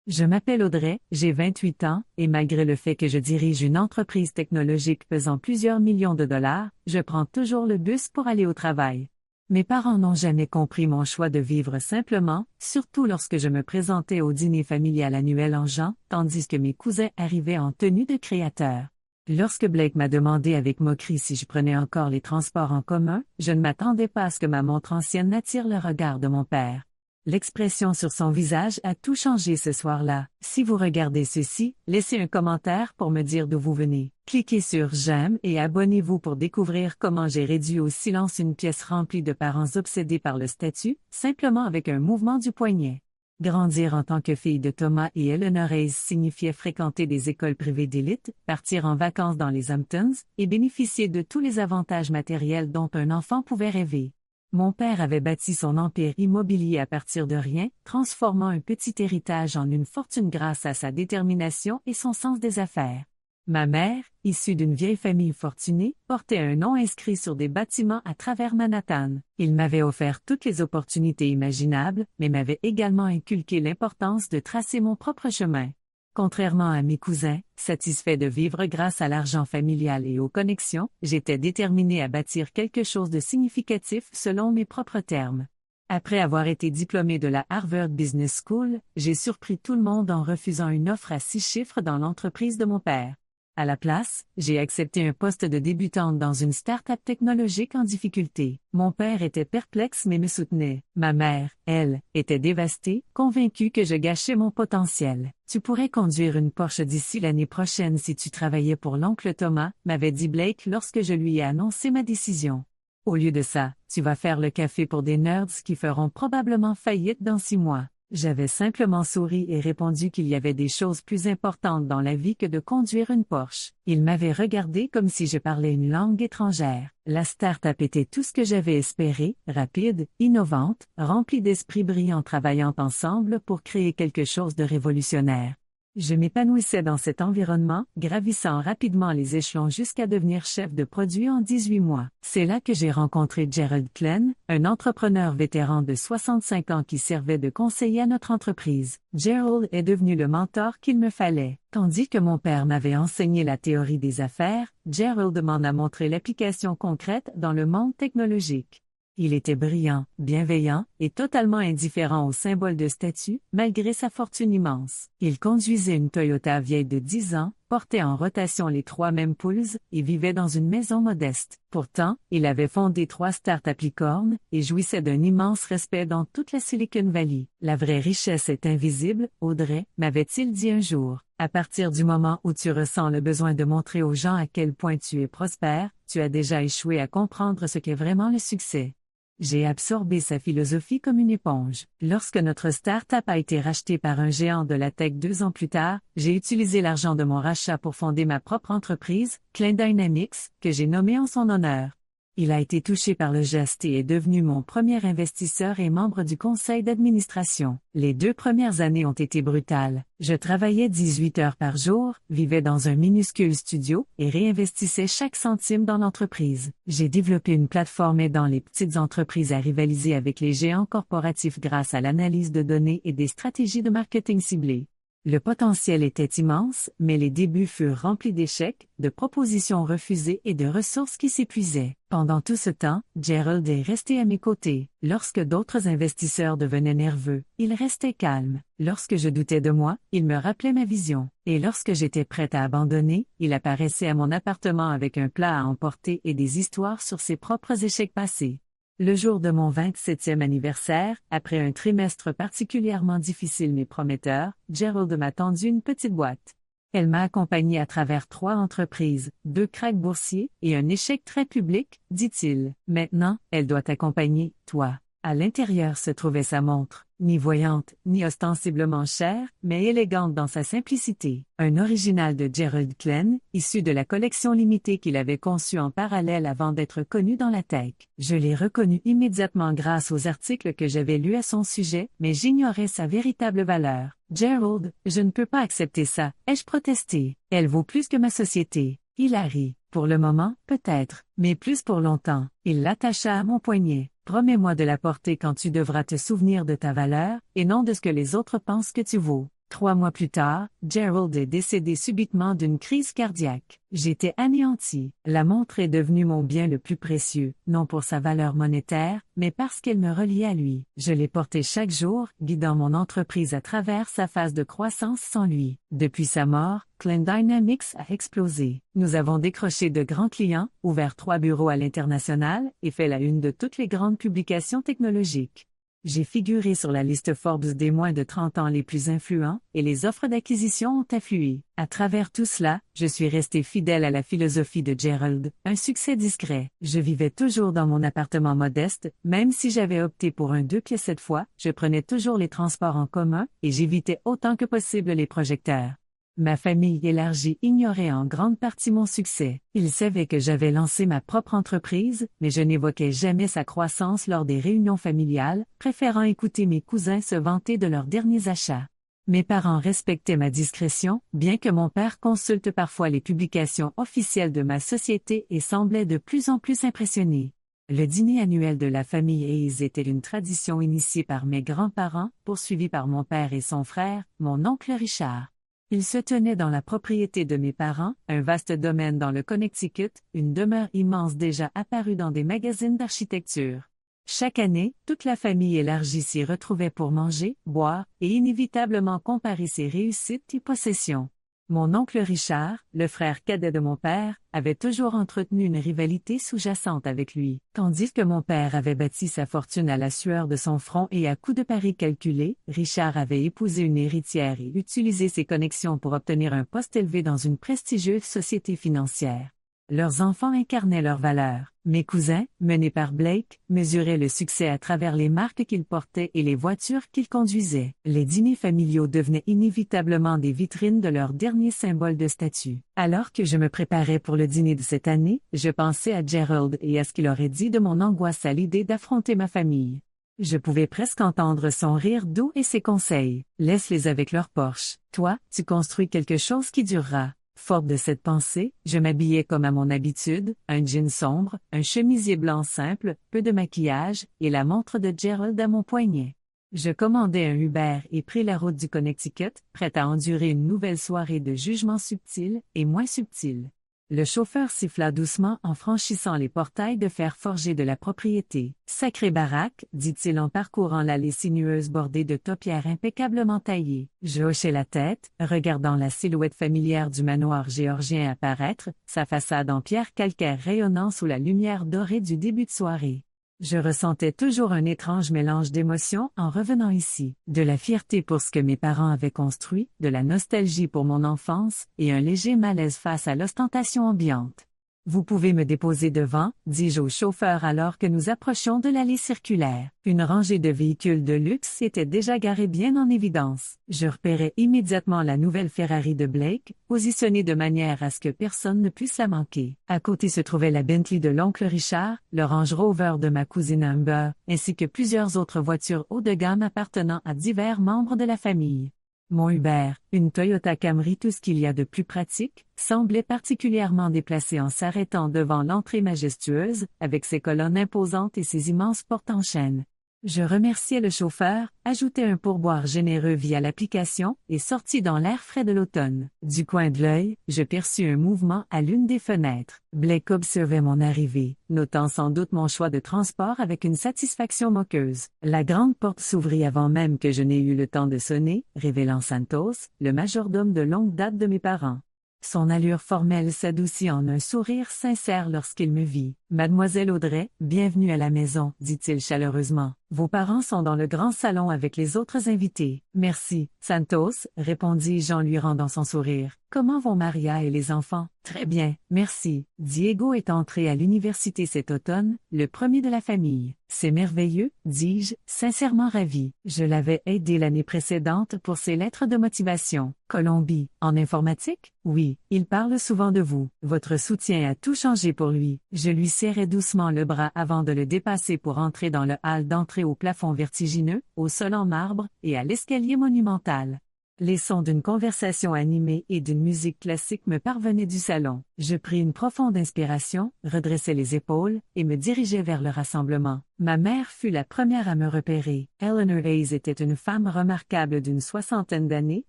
Je m'appelle Audrey, j'ai 28 ans, et malgré le fait que je dirige une entreprise technologique pesant plusieurs millions de dollars, je prends toujours le bus pour aller au travail. Mes parents n'ont jamais compris mon choix de vivre simplement, surtout lorsque je me présentais au dîner familial annuel en Jean, tandis que mes cousins arrivaient en tenue de créateur. Lorsque Blake m'a demandé avec moquerie si je prenais encore les transports en commun, je ne m'attendais pas à ce que ma montre ancienne n'attire le regard de mon père. L'expression sur son visage a tout changé ce soir-là. Si vous regardez ceci, laissez un commentaire pour me dire d'où vous venez. Cliquez sur j'aime et abonnez-vous pour découvrir comment j'ai réduit au silence une pièce remplie de parents obsédés par le statut, simplement avec un mouvement du poignet. Grandir en tant que fille de Thomas et Eleanor Hayes signifiait fréquenter des écoles privées d'élite, partir en vacances dans les Hamptons et bénéficier de tous les avantages matériels dont un enfant pouvait rêver. Mon père avait bâti son empire immobilier à partir de rien, transformant un petit héritage en une fortune grâce à sa détermination et son sens des affaires. Ma mère, issue d'une vieille famille fortunée, portait un nom inscrit sur des bâtiments à travers Manhattan. Il m'avait offert toutes les opportunités imaginables, mais m'avait également inculqué l'importance de tracer mon propre chemin. Contrairement à mes cousins, satisfaits de vivre grâce à l'argent familial et aux connexions, j'étais déterminée à bâtir quelque chose de significatif selon mes propres termes. Après avoir été diplômée de la Harvard Business School, j'ai surpris tout le monde en refusant une offre à 6 chiffres dans l'entreprise de mon père. À la place, j'ai accepté un poste de débutante dans une start-up technologique en difficulté. Mon père était perplexe mais me soutenait. Ma mère, elle, était dévastée, convaincue que je gâchais mon potentiel. Tu pourrais conduire une Porsche d'ici l'année prochaine si tu travaillais pour l'oncle Thomas, m'avait dit Blake lorsque je lui ai annoncé ma décision. Au lieu de ça, tu vas faire le café pour des nerds qui feront probablement faillite dans 6 mois. J'avais simplement souri et répondu qu'il y avait des choses plus importantes dans la vie que de conduire une Porsche. Il m'avait regardé comme si je parlais une langue étrangère. La start-up était tout ce que j'avais espéré, rapide, innovante, remplie d'esprit brillant travaillant ensemble pour créer quelque chose de révolutionnaire. Je m'épanouissais dans cet environnement, gravissant rapidement les échelons jusqu'à devenir chef de produit en 18 mois. C'est là que j'ai rencontré Gerald Klenn, un entrepreneur vétéran de 65 ans qui servait de conseiller à notre entreprise. Gerald est devenu le mentor qu'il me fallait. Tandis que mon père m'avait enseigné la théorie des affaires, Gerald m'en a montré l'application concrète dans le monde technologique. Il était brillant, bienveillant et totalement indifférent aux symboles de statut, malgré sa fortune immense. Il conduisait une Toyota vieille de 10 ans, portait en rotation les 3 mêmes poules et vivait dans une maison modeste. Pourtant, il avait fondé 3 start-up licornes et jouissait d'un immense respect dans toute la Silicon Valley. La vraie richesse est invisible, Audrey, m'avait-il dit un jour. À partir du moment où tu ressens le besoin de montrer aux gens à quel point tu es prospère, tu as déjà échoué à comprendre ce qu'est vraiment le succès. J'ai absorbé sa philosophie comme une éponge. Lorsque notre start-up a été rachetée par un géant de la tech 2 ans plus tard, j'ai utilisé l'argent de mon rachat pour fonder ma propre entreprise, Klein Dynamics, que j'ai nommée en son honneur. Il a été touché par le geste et est devenu mon premier investisseur et membre du conseil d'administration. Les 2 premières années ont été brutales. Je travaillais 18 heures par jour, vivais dans un minuscule studio et réinvestissais chaque centime dans l'entreprise. J'ai développé une plateforme aidant les petites entreprises à rivaliser avec les géants corporatifs grâce à l'analyse de données et des stratégies de marketing ciblées. Le potentiel était immense, mais les débuts furent remplis d'échecs, de propositions refusées et de ressources qui s'épuisaient. Pendant tout ce temps, Gerald est resté à mes côtés. Lorsque d'autres investisseurs devenaient nerveux, il restait calme. Lorsque je doutais de moi, il me rappelait ma vision. Et lorsque j'étais prête à abandonner, il apparaissait à mon appartement avec un plat à emporter et des histoires sur ses propres échecs passés. Le jour de mon 27e anniversaire, après un trimestre particulièrement difficile mais prometteur, Gerald m'a tendu une petite boîte. Elle m'a accompagné à travers 3 entreprises, 2 cracks boursiers et un échec très public, dit-il. Maintenant, elle doit t'accompagner, toi. À l'intérieur se trouvait sa montre, ni voyante, ni ostensiblement chère, mais élégante dans sa simplicité. Un original de Gerald Klenn, issu de la collection limitée qu'il avait conçue en parallèle avant d'être connu dans la tech. Je l'ai reconnu immédiatement grâce aux articles que j'avais lus à son sujet, mais j'ignorais sa véritable valeur. Gerald, je ne peux pas accepter ça, ai-je protesté. Elle vaut plus que ma société. Il a ri. Pour le moment, peut-être, mais plus pour longtemps. Il l'attacha à mon poignet. Promets-moi de la porter quand tu devras te souvenir de ta valeur, et non de ce que les autres pensent que tu vaux. 3 mois plus tard, Gerald est décédé subitement d'une crise cardiaque. J'étais anéanti. La montre est devenue mon bien le plus précieux, non pour sa valeur monétaire, mais parce qu'elle me reliait à lui. Je l'ai portée chaque jour, guidant mon entreprise à travers sa phase de croissance sans lui. Depuis sa mort, Clan Dynamics a explosé. Nous avons décroché de grands clients, ouvert 3 bureaux à l'international et fait la une de toutes les grandes publications technologiques. J'ai figuré sur la liste Forbes des moins de 30 ans les plus influents, et les offres d'acquisition ont afflué. À travers tout cela, je suis resté fidèle à la philosophie de Gerald, un succès discret. Je vivais toujours dans mon appartement modeste, même si j'avais opté pour un 2 pièces cette fois, je prenais toujours les transports en commun, et j'évitais autant que possible les projecteurs. Ma famille élargie ignorait en grande partie mon succès. Ils savaient que j'avais lancé ma propre entreprise, mais je n'évoquais jamais sa croissance lors des réunions familiales, préférant écouter mes cousins se vanter de leurs derniers achats. Mes parents respectaient ma discrétion, bien que mon père consulte parfois les publications officielles de ma société et semblait de plus en plus impressionné. Le dîner annuel de la famille Hayes était une tradition initiée par mes grands-parents, poursuivie par mon père et son frère, mon oncle Richard. Il se tenait dans la propriété de mes parents, un vaste domaine dans le Connecticut, une demeure immense déjà apparue dans des magazines d'architecture. Chaque année, toute la famille élargie s'y retrouvait pour manger, boire et inévitablement comparer ses réussites et possessions. Mon oncle Richard, le frère cadet de mon père, avait toujours entretenu une rivalité sous-jacente avec lui. Tandis que mon père avait bâti sa fortune à la sueur de son front et à coups de paris calculés, Richard avait épousé une héritière et utilisé ses connexions pour obtenir un poste élevé dans une prestigieuse société financière. Leurs enfants incarnaient leurs valeurs. Mes cousins, menés par Blake, mesuraient le succès à travers les marques qu'ils portaient et les voitures qu'ils conduisaient. Les dîners familiaux devenaient inévitablement des vitrines de leurs derniers symboles de statut. Alors que je me préparais pour le dîner de cette année, je pensais à Gerald et à ce qu'il aurait dit de mon angoisse à l'idée d'affronter ma famille. Je pouvais presque entendre son rire doux et ses conseils. Laisse-les avec leur Porsche. Toi, tu construis quelque chose qui durera. Forte de cette pensée, je m'habillais comme à mon habitude, un jean sombre, un chemisier blanc simple, peu de maquillage, et la montre de Gerald à mon poignet. Je commandai un Uber et pris la route du Connecticut, prête à endurer une nouvelle soirée de jugements subtils et moins subtils. Le chauffeur siffla doucement en franchissant les portails de fer forgé de la propriété. « Sacrée baraque », dit-il en parcourant l'allée sinueuse bordée de topiaires impeccablement taillées. Je hochai la tête, regardant la silhouette familière du manoir géorgien apparaître, sa façade en pierre calcaire rayonnant sous la lumière dorée du début de soirée. Je ressentais toujours un étrange mélange d'émotions en revenant ici, de la fierté pour ce que mes parents avaient construit, de la nostalgie pour mon enfance, et un léger malaise face à l'ostentation ambiante. « Vous pouvez me déposer devant », dis-je au chauffeur alors que nous approchions de l'allée circulaire. Une rangée de véhicules de luxe était déjà garée bien en évidence. Je repérais immédiatement la nouvelle Ferrari de Blake, positionnée de manière à ce que personne ne puisse la manquer. À côté se trouvait la Bentley de l'oncle Richard, le Range Rover de ma cousine Amber, ainsi que plusieurs autres voitures haut de gamme appartenant à divers membres de la famille. Mon Uber, une Toyota Camry, tout ce qu'il y a de plus pratique, semblait particulièrement déplacé en s'arrêtant devant l'entrée majestueuse, avec ses colonnes imposantes et ses immenses portes en chêne. Je remerciai le chauffeur, ajoutai un pourboire généreux via l'application et sortis dans l'air frais de l'automne. Du coin de l'œil, je perçus un mouvement à l'une des fenêtres. Blake observait mon arrivée, notant sans doute mon choix de transport avec une satisfaction moqueuse. La grande porte s'ouvrit avant même que je n'ai eu le temps de sonner, révélant Santos, le majordome de longue date de mes parents. Son allure formelle s'adoucit en un sourire sincère lorsqu'il me vit. « Mademoiselle Audrey, bienvenue à la maison », dit-il chaleureusement. « Vos parents sont dans le grand salon avec les autres invités. »« Merci, Santos », répondis-je en lui rendant son sourire. « Comment vont Maria et les enfants ?»« Très bien, merci. Diego est entré à l'université cet automne, le premier de la famille. »« C'est merveilleux, » dis-je, sincèrement ravi. Je l'avais aidé l'année précédente pour ses lettres de motivation. « Colombie, en informatique ? » « Oui, il parle souvent de vous. Votre soutien a tout changé pour lui. » Je lui serrai doucement le bras avant de le dépasser pour entrer dans le hall d'entrée au plafond vertigineux, au sol en marbre et à l'escalier monumental. Les sons d'une conversation animée et d'une musique classique me parvenaient du salon. Je pris une profonde inspiration, redressai les épaules et me dirigeai vers le rassemblement. Ma mère fut la première à me repérer. Eleanor Hayes était une femme remarquable d'une soixantaine d'années,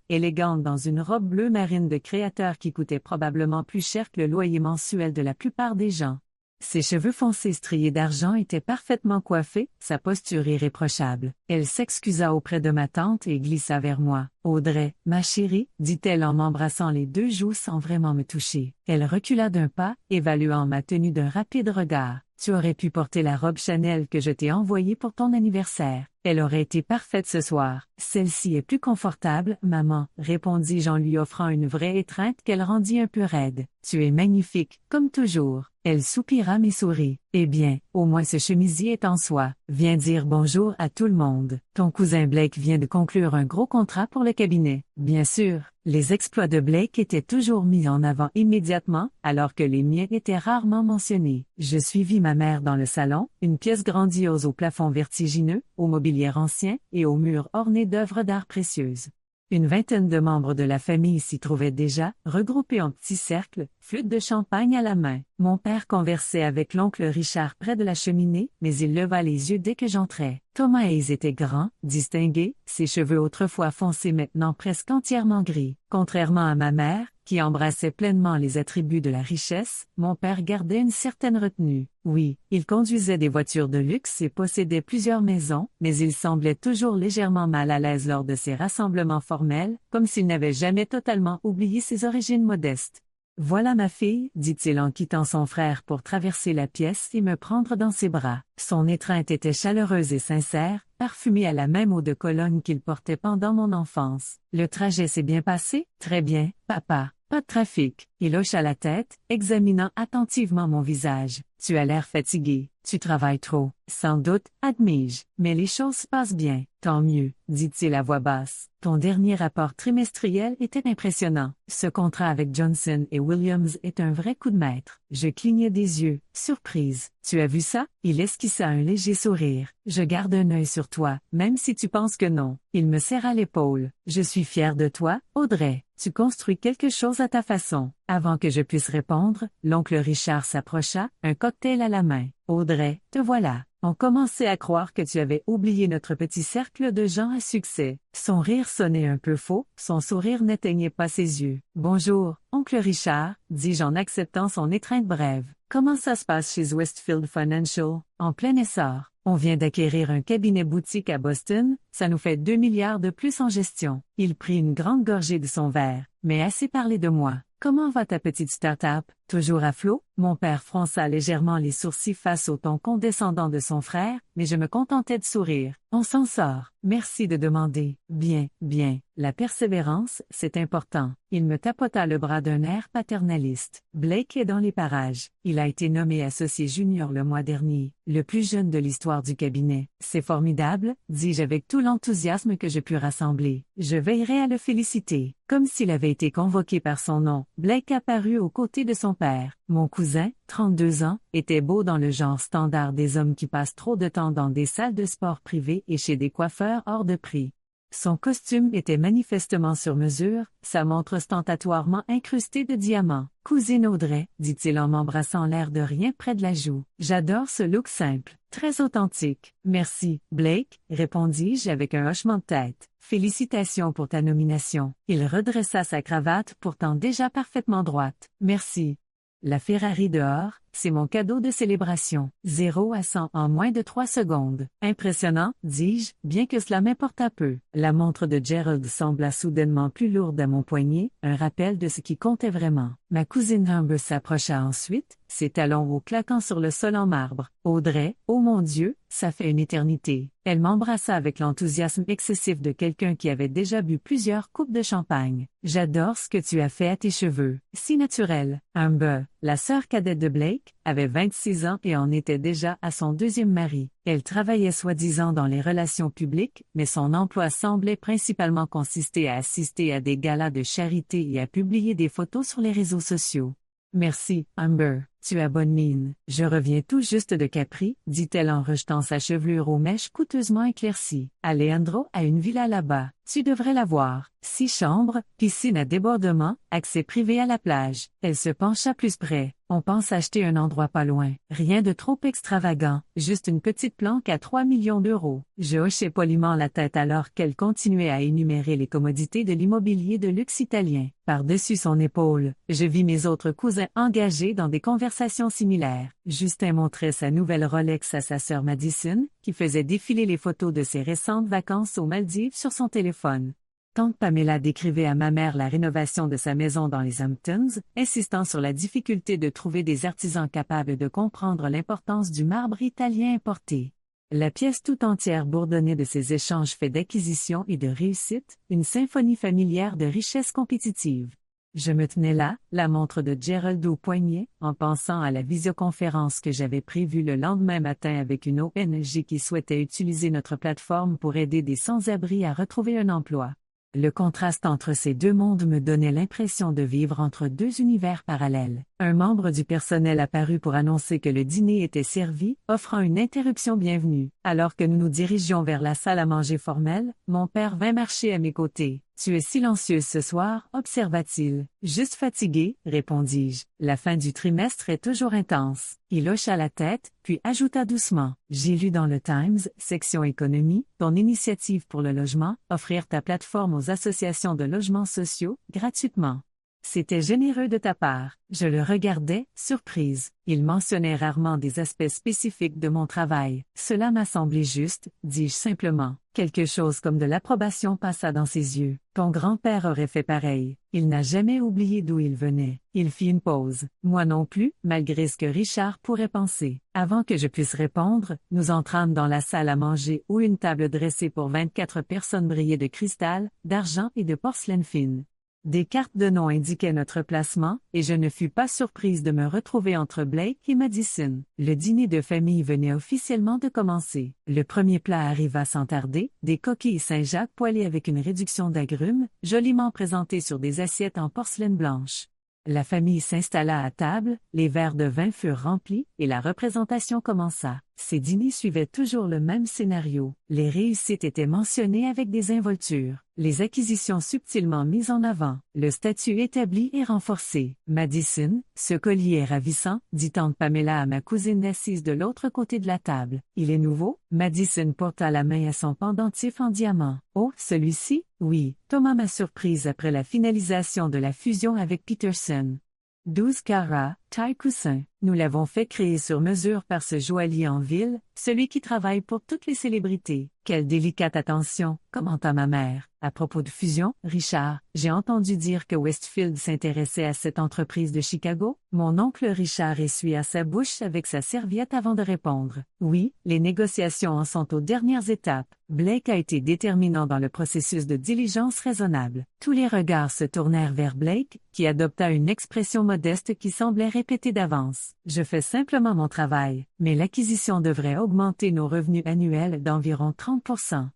élégante dans une robe bleu marine de créateur qui coûtait probablement plus cher que le loyer mensuel de la plupart des gens. Ses cheveux foncés striés d'argent étaient parfaitement coiffés, sa posture irréprochable. Elle s'excusa auprès de ma tante et glissa vers moi. « Audrey, ma chérie, dit-elle en m'embrassant les deux joues sans vraiment me toucher. Elle recula d'un pas, évaluant ma tenue d'un rapide regard. « Tu aurais pu porter la robe Chanel que je t'ai envoyée pour ton anniversaire. Elle aurait été parfaite ce soir. Celle-ci est plus confortable, maman, répondis-je en lui offrant une vraie étreinte qu'elle rendit un peu raide. Tu es magnifique, comme toujours. Elle soupira mais sourit. Eh bien, au moins ce chemisier est en soi. Viens dire bonjour à tout le monde. Ton cousin Blake vient de conclure un gros contrat pour le cabinet. Bien sûr, les exploits de Blake étaient toujours mis en avant immédiatement, alors que les miens étaient rarement mentionnés. Je suivis ma mère dans le salon, une pièce grandiose au plafond vertigineux, au mobilier ancien et aux murs ornés d'œuvres d'art précieuses. Une vingtaine de membres de la famille s'y trouvaient déjà, regroupés en petits cercles, flûte de champagne à la main. Mon père conversait avec l'oncle Richard près de la cheminée, mais il leva les yeux dès que j'entrais. Thomas Hayes était grand, distingué, ses cheveux autrefois foncés maintenant presque entièrement gris. Contrairement à ma mère, qui embrassait pleinement les attributs de la richesse, mon père gardait une certaine retenue. Oui, il conduisait des voitures de luxe et possédait plusieurs maisons, mais il semblait toujours légèrement mal à l'aise lors de ses rassemblements formels, comme s'il n'avait jamais totalement oublié ses origines modestes. « Voilà ma fille, dit-il en quittant son frère pour traverser la pièce et me prendre dans ses bras. Son étreinte était chaleureuse et sincère, parfumée à la même eau de Cologne qu'il portait pendant mon enfance. Le trajet s'est bien passé? Très bien, papa. Pas de trafic. Il hocha la tête, examinant attentivement mon visage. Tu as l'air fatigué. Tu travailles trop. Sans doute, admis-je. Mais les choses se passent bien. Tant mieux, dit-il à voix basse. Ton dernier rapport trimestriel était impressionnant. Ce contrat avec Johnson et Williams est un vrai coup de maître. Je clignai des yeux, surprise. Tu as vu ça? Il esquissa un léger sourire. Je garde un œil sur toi, même si tu penses que non. Il me serra l'épaule. Je suis fier de toi, Audrey. Tu construis quelque chose à ta façon. Avant que je puisse répondre, l'oncle Richard s'approcha, un cocktail à la main. Audrey, te voilà. On commençait à croire que tu avais oublié notre petit cercle de gens à succès. Son rire sonnait un peu faux, son sourire n'éteignait pas ses yeux. Bonjour, oncle Richard, dis-je en acceptant son étreinte brève. Comment ça se passe chez Westfield Financial? En plein essor. On vient d'acquérir un cabinet boutique à Boston, ça nous fait 2 milliards de plus en gestion. Il prit une grande gorgée de son verre, mais assez parlé de moi. Comment va ta petite start-up? Toujours à flot? Mon père fronça légèrement les sourcils face au ton condescendant de son frère, mais je me contentais de sourire. On s'en sort. Merci de demander. Bien, bien. La persévérance, c'est important. Il me tapota le bras d'un air paternaliste. Blake est dans les parages. Il a été nommé associé junior le mois dernier, le plus jeune de l'histoire du cabinet. C'est formidable, dis-je avec tout l'enthousiasme que je pus rassembler. Je veillerai à le féliciter. Comme s'il avait été convoqué par son nom, Blake apparut aux côtés de son père. Mon cousin, 32 ans, était beau dans le genre standard des hommes qui passent trop de temps dans des salles de sport privées et chez des coiffeurs hors de prix. Son costume était manifestement sur mesure, sa montre ostentatoirement incrustée de diamants. « Cousine Audrey, dit-il en m'embrassant l'air de rien près de la joue. J'adore ce look simple, très authentique. Merci, Blake, répondis-je avec un hochement de tête. Félicitations pour ta nomination. Il redressa sa cravate pourtant déjà parfaitement droite. Merci. La Ferrari dehors, c'est mon cadeau de célébration. 0 à 100 en moins de 3 secondes. Impressionnant, dis-je, bien que cela m'importe un peu. La montre de Gerald sembla soudainement plus lourde à mon poignet, un rappel de ce qui comptait vraiment. Ma cousine Humber s'approcha ensuite, ses talons hauts claquant sur le sol en marbre. Audrey, oh mon Dieu, ça fait une éternité. Elle m'embrassa avec l'enthousiasme excessif de quelqu'un qui avait déjà bu plusieurs coupes de champagne. J'adore ce que tu as fait à tes cheveux. Si naturel. Humber, la sœur cadette de Blake, avait 26 ans et en était déjà à son deuxième mari. Elle travaillait soi-disant dans les relations publiques, mais son emploi semblait principalement consister à assister à des galas de charité et à publier des photos sur les réseaux sociaux. Merci, Amber, tu as bonne mine. Je reviens tout juste de Capri, dit-elle en rejetant sa chevelure aux mèches coûteusement éclaircies. Alejandro a une villa là-bas. Tu devrais la voir. 6 chambres, piscine à débordement, accès privé à la plage. Elle se pencha plus près. On pense acheter un endroit pas loin. Rien de trop extravagant, juste une petite planque à 3 millions d'euros. Je hochai poliment la tête alors qu'elle continuait à énumérer les commodités de l'immobilier de luxe italien. Par-dessus son épaule, je vis mes autres cousins engagés dans des conversations similaires. Justin montrait sa nouvelle Rolex à sa sœur Madison, qui faisait défiler les photos de ses récentes vacances aux Maldives sur son téléphone. Tante Pamela décrivait à ma mère la rénovation de sa maison dans les Hamptons, insistant sur la difficulté de trouver des artisans capables de comprendre l'importance du marbre italien importé. La pièce tout entière bourdonnait de ces échanges faits d'acquisition et de réussite, une symphonie familière de richesses compétitives. Je me tenais là, la montre de Gerald au poignet, en pensant à la visioconférence que j'avais prévue le lendemain matin avec une ONG qui souhaitait utiliser notre plateforme pour aider des sans-abri à retrouver un emploi. Le contraste entre ces deux mondes me donnait l'impression de vivre entre deux univers parallèles. Un membre du personnel apparut pour annoncer que le dîner était servi, offrant une interruption bienvenue. Alors que nous nous dirigions vers la salle à manger formelle, mon père vint marcher à mes côtés. « Tu es silencieuse ce soir, observa-t-il. « Juste fatiguée, répondis-je. La fin du trimestre est toujours intense. » Il hocha la tête, puis ajouta doucement. « J'ai lu dans le Times, section économie, ton initiative pour le logement, offrir ta plateforme aux associations de logements sociaux, gratuitement. » C'était généreux de ta part. Je le regardais, surprise. Il mentionnait rarement des aspects spécifiques de mon travail. Cela m'a semblé juste, dis-je simplement. Quelque chose comme de l'approbation passa dans ses yeux. Ton grand-père aurait fait pareil. Il n'a jamais oublié d'où il venait. Il fit une pause. Moi non plus, malgré ce que Richard pourrait penser. Avant que je puisse répondre, nous entrâmes dans la salle à manger où une table dressée pour 24 personnes brillait de cristal, d'argent et de porcelaine fine. Des cartes de nom indiquaient notre placement, et je ne fus pas surprise de me retrouver entre Blake et Madison. Le dîner de famille venait officiellement de commencer. Le premier plat arriva sans tarder, des coquilles Saint-Jacques poêlées avec une réduction d'agrumes, joliment présentées sur des assiettes en porcelaine blanche. La famille s'installa à table, les verres de vin furent remplis, et la représentation commença. Ces dîners suivaient toujours le même scénario. Les réussites étaient mentionnées avec des involtures, les acquisitions subtilement mises en avant, le statut établi et renforcé. Madison, ce collier est ravissant, dit tante Pamela à ma cousine assise de l'autre côté de la table. Il est nouveau? Madison porta la main à son pendentif en diamant. Oh, celui-ci? Oui, Thomas m'a surprise après la finalisation de la fusion avec Peterson. 12 carats, taille coussin. Nous l'avons fait créer sur mesure par ce joaillier en ville, celui qui travaille pour toutes les célébrités. Quelle délicate attention, commenta ma mère. À propos de fusion, Richard, j'ai entendu dire que Westfield s'intéressait à cette entreprise de Chicago. Mon oncle Richard essuya sa bouche avec sa serviette avant de répondre. Oui, les négociations en sont aux dernières étapes. Blake a été déterminant dans le processus de diligence raisonnable. Tous les regards se tournèrent vers Blake, qui adopta une expression modeste qui semblait répétée d'avance. Je fais simplement mon travail, mais l'acquisition devrait augmenter nos revenus annuels d'environ 30%.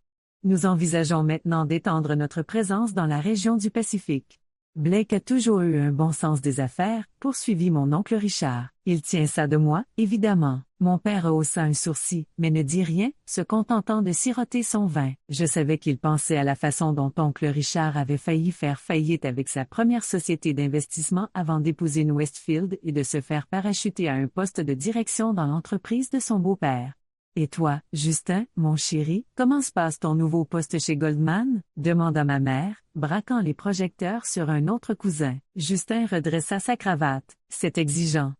Nous envisageons maintenant d'étendre notre présence dans la région du Pacifique. Blake a toujours eu un bon sens des affaires, poursuivit mon oncle Richard. Il tient ça de moi, évidemment. Mon père haussa un sourcil, mais ne dit rien, se contentant de siroter son vin. Je savais qu'il pensait à la façon dont oncle Richard avait failli faire faillite avec sa première société d'investissement avant d'épouser une Westfield et de se faire parachuter à un poste de direction dans l'entreprise de son beau-père. Et toi, Justin, mon chéri, comment se passe ton nouveau poste chez Goldman? Demanda ma mère, braquant les projecteurs sur un autre cousin. Justin redressa sa cravate. C'est exigeant,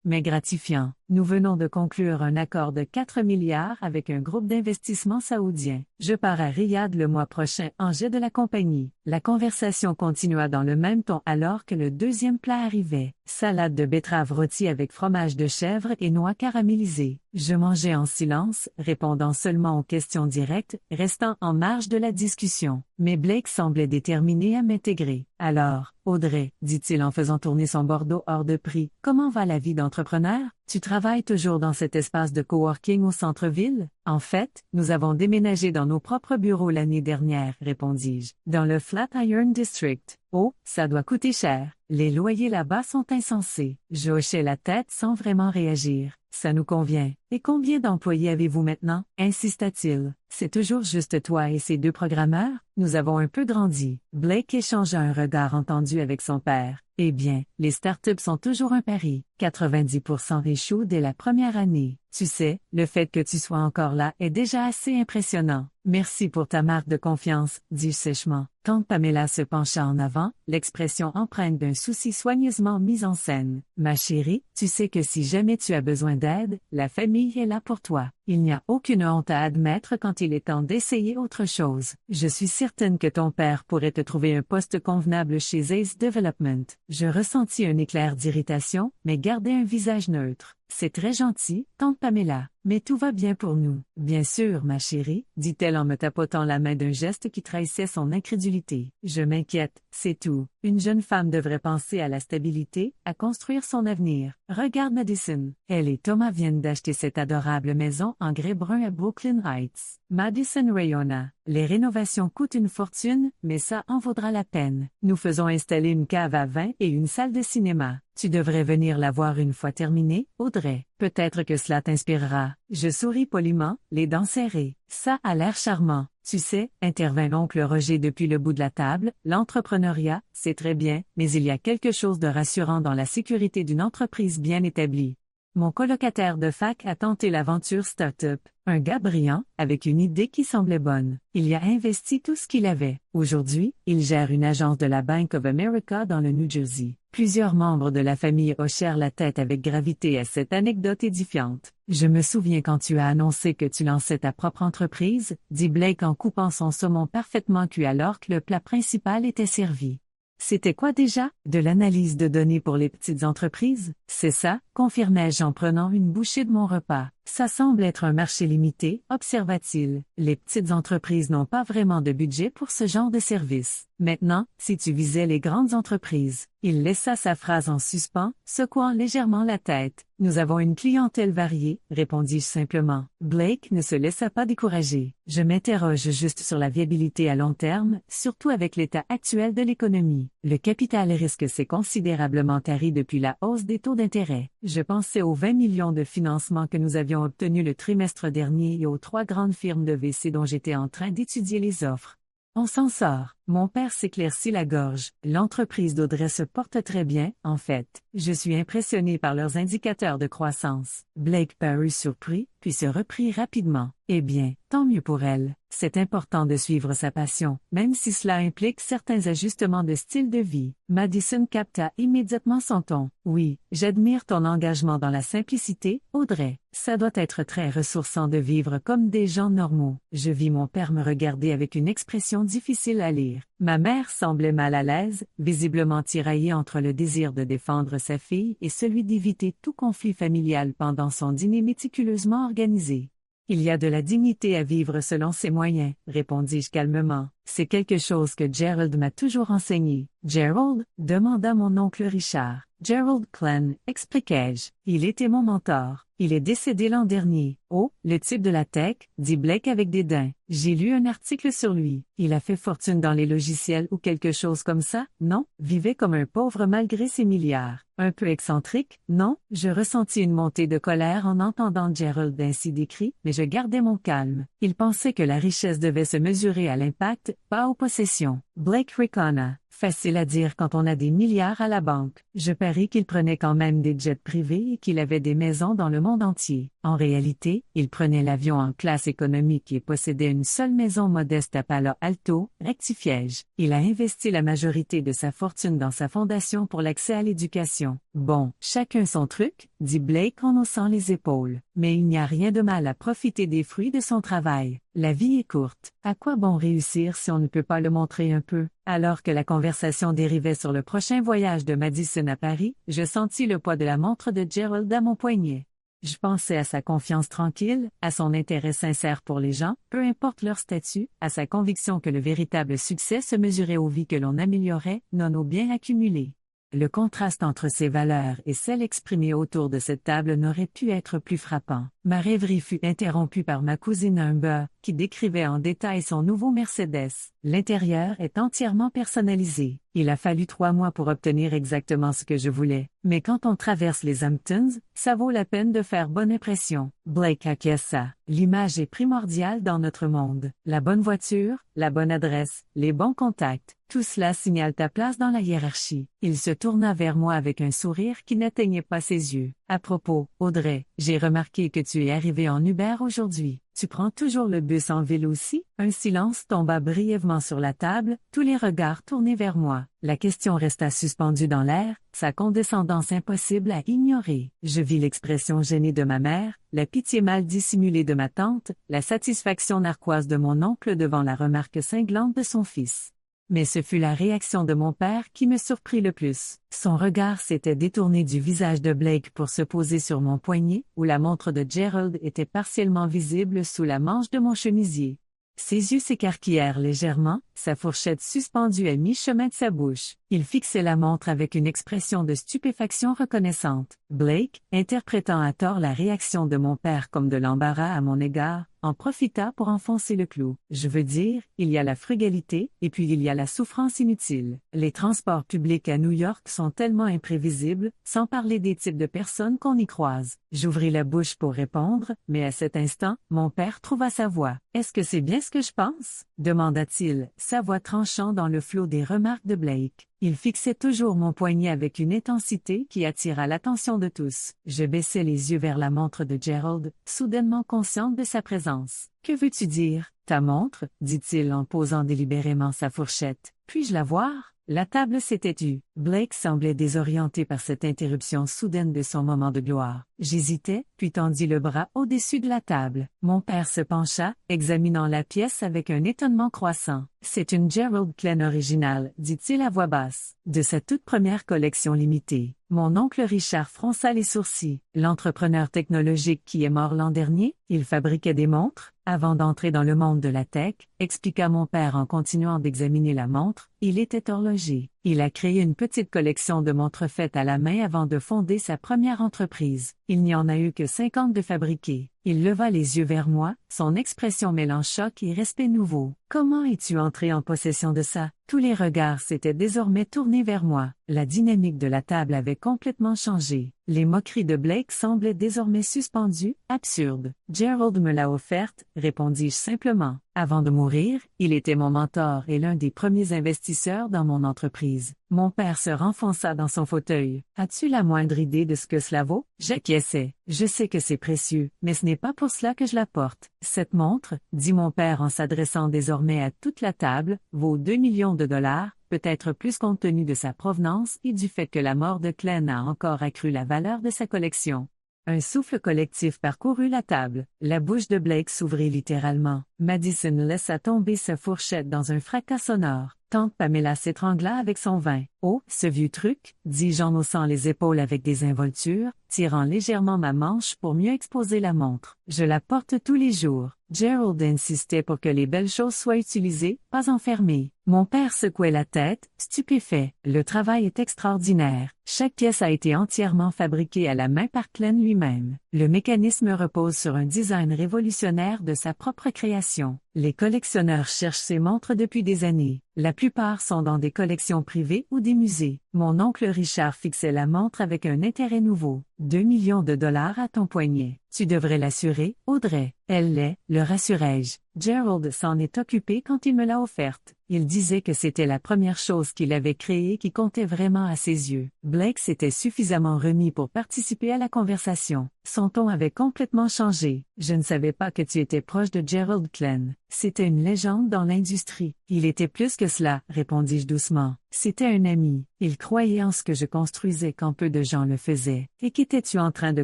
mais gratifiant. Nous venons de conclure un accord de 4 milliards avec un groupe d'investissement saoudien. Je pars à Riyad le mois prochain en jet de la compagnie. La conversation continua dans le même ton alors que le deuxième plat arrivait. Salade de betterave rôtie avec fromage de chèvre et noix caramélisées. Je mangeais en silence, répondant seulement aux questions directes, restant en marge de la discussion. Mais Blake semblait déterminé à m'intégrer. Alors, Audrey, dit-il en faisant tourner son Bordeaux hors de prix, comment va la vie d'entrepreneur? Tu travailles toujours dans cet espace de coworking au centre-ville? En fait, nous avons déménagé dans nos propres bureaux l'année dernière, répondis-je, dans le Flatiron District. Oh, ça doit coûter cher. Les loyers là-bas sont insensés. Je hochai la tête sans vraiment réagir. Ça nous convient. Et combien d'employés avez-vous maintenant? Insista-t-il. C'est toujours juste toi et ces deux programmeurs? Nous avons un peu grandi. Blake échangea un regard entendu avec son père. Eh bien, les startups sont toujours un pari. 90% échouent dès la première année. Tu sais, le fait que tu sois encore là est déjà assez impressionnant. Merci pour ta marque de confiance, dis-je sèchement. Tante Pamela se pencha en avant, l'expression empreinte d'un souci soigneusement mis en scène. Ma chérie, tu sais que si jamais tu as besoin d'aide, la famille est là pour toi. Il n'y a aucune honte à admettre quand il est temps d'essayer autre chose. Je suis certaine que ton père pourrait te trouver un poste convenable chez Ace Development. Je ressentis un éclair d'irritation, mais gardai un visage neutre. C'est très gentil, tante Pamela, mais tout va bien pour nous. Bien sûr, ma chérie, dit-elle en me tapotant la main d'un geste qui trahissait son incrédulité. Je m'inquiète, c'est tout. Une jeune femme devrait penser à la stabilité, à construire son avenir. Regarde Madison. Elle et Thomas viennent d'acheter cette adorable maison en grès brun à Brooklyn Heights. Madison Rayona. Les rénovations coûtent une fortune, mais ça en vaudra la peine. Nous faisons installer une cave à vin et une salle de cinéma. Tu devrais venir la voir une fois terminée, Audrey. Peut-être que cela t'inspirera. Je souris poliment, les dents serrées. Ça a l'air charmant. Tu sais, intervint l'oncle Roger depuis le bout de la table, l'entrepreneuriat, c'est très bien, mais il y a quelque chose de rassurant dans la sécurité d'une entreprise bien établie. Mon colocataire de fac a tenté l'aventure start-up, un gars brillant, avec une idée qui semblait bonne. Il y a investi tout ce qu'il avait. Aujourd'hui, il gère une agence de la Bank of America dans le New Jersey. Plusieurs membres de la famille hochèrent la tête avec gravité à cette anecdote édifiante. Je me souviens quand tu as annoncé que tu lançais ta propre entreprise, dit Blake en coupant son saumon parfaitement cuit alors que le plat principal était servi. C'était quoi déjà? De l'analyse de données pour les petites entreprises? C'est ça, confirmai-je en prenant une bouchée de mon repas. Ça semble être un marché limité, observa-t-il. Les petites entreprises n'ont pas vraiment de budget pour ce genre de service. Maintenant, si tu visais les grandes entreprises. Il laissa sa phrase en suspens, secouant légèrement la tête. Nous avons une clientèle variée, répondis-je simplement. Blake ne se laissa pas décourager. Je m'interroge juste sur la viabilité à long terme, surtout avec l'état actuel de l'économie. Le capital risque s'est considérablement tari depuis la hausse des taux d'intérêt. Je pensais aux 20 millions de financements que nous avions obtenus le trimestre dernier et aux 3 grandes firmes de VC dont j'étais en train d'étudier les offres. On s'en sort. Mon père s'éclaircit la gorge. L'entreprise d'Audrey se porte très bien, en fait. Je suis impressionné par leurs indicateurs de croissance. Blake parut surpris, puis se reprit rapidement. Eh bien, tant mieux pour elle. C'est important de suivre sa passion, même si cela implique certains ajustements de style de vie. Madison capta immédiatement son ton. Oui, j'admire ton engagement dans la simplicité, Audrey. Ça doit être très ressourçant de vivre comme des gens normaux. Je vis mon père me regarder avec une expression difficile à lire. Ma mère semblait mal à l'aise, visiblement tiraillée entre le désir de défendre sa fille et celui d'éviter tout conflit familial pendant son dîner méticuleusement organisé. Il y a de la dignité à vivre selon ses moyens, répondis-je calmement. C'est quelque chose que Gerald m'a toujours enseigné. Gerald? Demanda mon oncle Richard. Gerald Clan, expliquai-je. Il était mon mentor. Il est décédé l'an dernier. Oh, le type de la tech, dit Blake avec dédain. J'ai lu un article sur lui. Il a fait fortune dans les logiciels ou quelque chose comme ça, non? Vivait comme un pauvre malgré ses milliards. Un peu excentrique, non? Je ressentis une montée de colère en entendant Gerald ainsi décrit, mais je gardais mon calme. Il pensait que la richesse devait se mesurer à l'impact, pas aux possessions. Blake ricana. Facile à dire quand on a des milliards à la banque. Je parie qu'il prenait quand même des jets privés et qu'il avait des maisons dans le monde entier. En réalité, il prenait l'avion en classe économique et possédait une seule maison modeste à Palo Alto, rectifiai-je. Il a investi la majorité de sa fortune dans sa fondation pour l'accès à l'éducation. Bon, chacun son truc, dit Blake en haussant les épaules. Mais il n'y a rien de mal à profiter des fruits de son travail. La vie est courte. À quoi bon réussir si on ne peut pas le montrer un peu? Alors que la conversation dérivait sur le prochain voyage de Madison à Paris, je sentis le poids de la montre de Gerald à mon poignet. Je pensais à sa confiance tranquille, à son intérêt sincère pour les gens, peu importe leur statut, à sa conviction que le véritable succès se mesurait aux vies que l'on améliorait, non aux biens accumulés. Le contraste entre ses valeurs et celles exprimées autour de cette table n'aurait pu être plus frappant. Ma rêverie fut interrompue par ma cousine Amber, qui décrivait en détail son nouveau Mercedes. L'intérieur est entièrement personnalisé. Il a fallu 3 mois pour obtenir exactement ce que je voulais. Mais quand on traverse les Hamptons, ça vaut la peine de faire bonne impression. Blake acquiesça. L'image est primordiale dans notre monde. La bonne voiture, la bonne adresse, les bons contacts, tout cela signale ta place dans la hiérarchie. Il se tourna vers moi avec un sourire qui n'atteignait pas ses yeux. À propos, Audrey, j'ai remarqué que tu es arrivée en Uber aujourd'hui. Tu prends toujours le bus en ville aussi? Un silence tomba brièvement sur la table, tous les regards tournés vers moi. La question resta suspendue dans l'air, sa condescendance impossible à ignorer. Je vis l'expression gênée de ma mère, la pitié mal dissimulée de ma tante, la satisfaction narquoise de mon oncle devant la remarque cinglante de son fils. Mais ce fut la réaction de mon père qui me surprit le plus. Son regard s'était détourné du visage de Blake pour se poser sur mon poignet, où la montre de Gerald était partiellement visible sous la manche de mon chemisier. Ses yeux s'écarquillèrent légèrement, sa fourchette suspendue à mi-chemin de sa bouche. Il fixait la montre avec une expression de stupéfaction reconnaissante. Blake, interprétant à tort la réaction de mon père comme de l'embarras à mon égard, en profita pour enfoncer le clou. Je veux dire, il y a la frugalité, et puis il y a la souffrance inutile. Les transports publics à New York sont tellement imprévisibles, sans parler des types de personnes qu'on y croise. J'ouvris la bouche pour répondre, mais à cet instant, mon père trouva sa voix. « Est-ce que c'est bien ce que je pense? » demanda-t-il, sa voix tranchant dans le flot des remarques de Blake. Il fixait toujours mon poignet avec une intensité qui attira l'attention de tous. Je baissai les yeux vers la montre de Gerald, soudainement consciente de sa présence. « Que veux-tu dire? Ta montre? » dit-il en posant délibérément sa fourchette. « Puis-je la voir? » La table s'était tue. Blake semblait désorienté par cette interruption soudaine de son moment de gloire. J'hésitais, puis tendis le bras au-dessus de la table. Mon père se pencha, examinant la pièce avec un étonnement croissant. « C'est une Gerald Klein originale, » dit-il à voix basse, de sa toute première collection limitée. Mon oncle Richard fronça les sourcils. L'entrepreneur technologique qui est mort l'an dernier, il fabriquait des montres. Avant d'entrer dans le monde de la tech, expliqua mon père en continuant d'examiner la montre, il était horloger. Il a créé une petite collection de montres faites à la main avant de fonder sa première entreprise. Il n'y en a eu que 50 de fabriquées. Il leva les yeux vers moi, son expression mêlant choc et respect nouveau. « Comment es-tu entré en possession de ça? » Tous les regards s'étaient désormais tournés vers moi. La dynamique de la table avait complètement changé. Les moqueries de Blake semblaient désormais suspendues, absurdes. « Gerald me l'a offerte, » répondis-je simplement. Avant de mourir, il était mon mentor et l'un des premiers investisseurs dans mon entreprise. Mon père se renfonça dans son fauteuil. « As-tu la moindre idée de ce que cela vaut? » J'acquiesçai. « Je sais que c'est précieux, mais ce n'est pas pour cela que je la porte. Cette montre, » dit mon père en s'adressant désormais à toute la table, « vaut 2 millions de dollars, peut-être plus compte tenu de sa provenance et du fait que la mort de Klein a encore accru la valeur de sa collection. » Un souffle collectif parcourut la table. La bouche de Blake s'ouvrit littéralement. Madison laissa tomber sa fourchette dans un fracas sonore. Tante Pamela s'étrangla avec son vin. « Oh, ce vieux truc » dis-je en haussant les épaules avec désinvolture, tirant légèrement ma manche pour mieux exposer la montre. « Je la porte tous les jours. » Gerald insistait pour que les belles choses soient utilisées, pas enfermées. Mon père secouait la tête, stupéfait. « Le travail est extraordinaire. Chaque pièce a été entièrement fabriquée à la main par Klein lui-même. Le mécanisme repose sur un design révolutionnaire de sa propre création. Les collectionneurs cherchent ces montres depuis des années. La plupart sont dans des collections privées ou des musées. Mon oncle Richard fixait la montre avec un intérêt nouveau. 2 millions de dollars à ton poignet. Tu devrais l'assurer, Audrey. Elle l'est, le rassurai-je. Gerald s'en est occupé quand il me l'a offerte. Il disait que c'était la première chose qu'il avait créée qui comptait vraiment à ses yeux. Blake s'était suffisamment remis pour participer à la conversation. Son ton avait complètement changé. « Je ne savais pas que tu étais proche de Gerald Klein. C'était une légende dans l'industrie. »« Il était plus que cela, » répondis-je doucement. « C'était un ami. Il croyait en ce que je construisais quand peu de gens le faisaient. »« Et qu'étais-tu en train de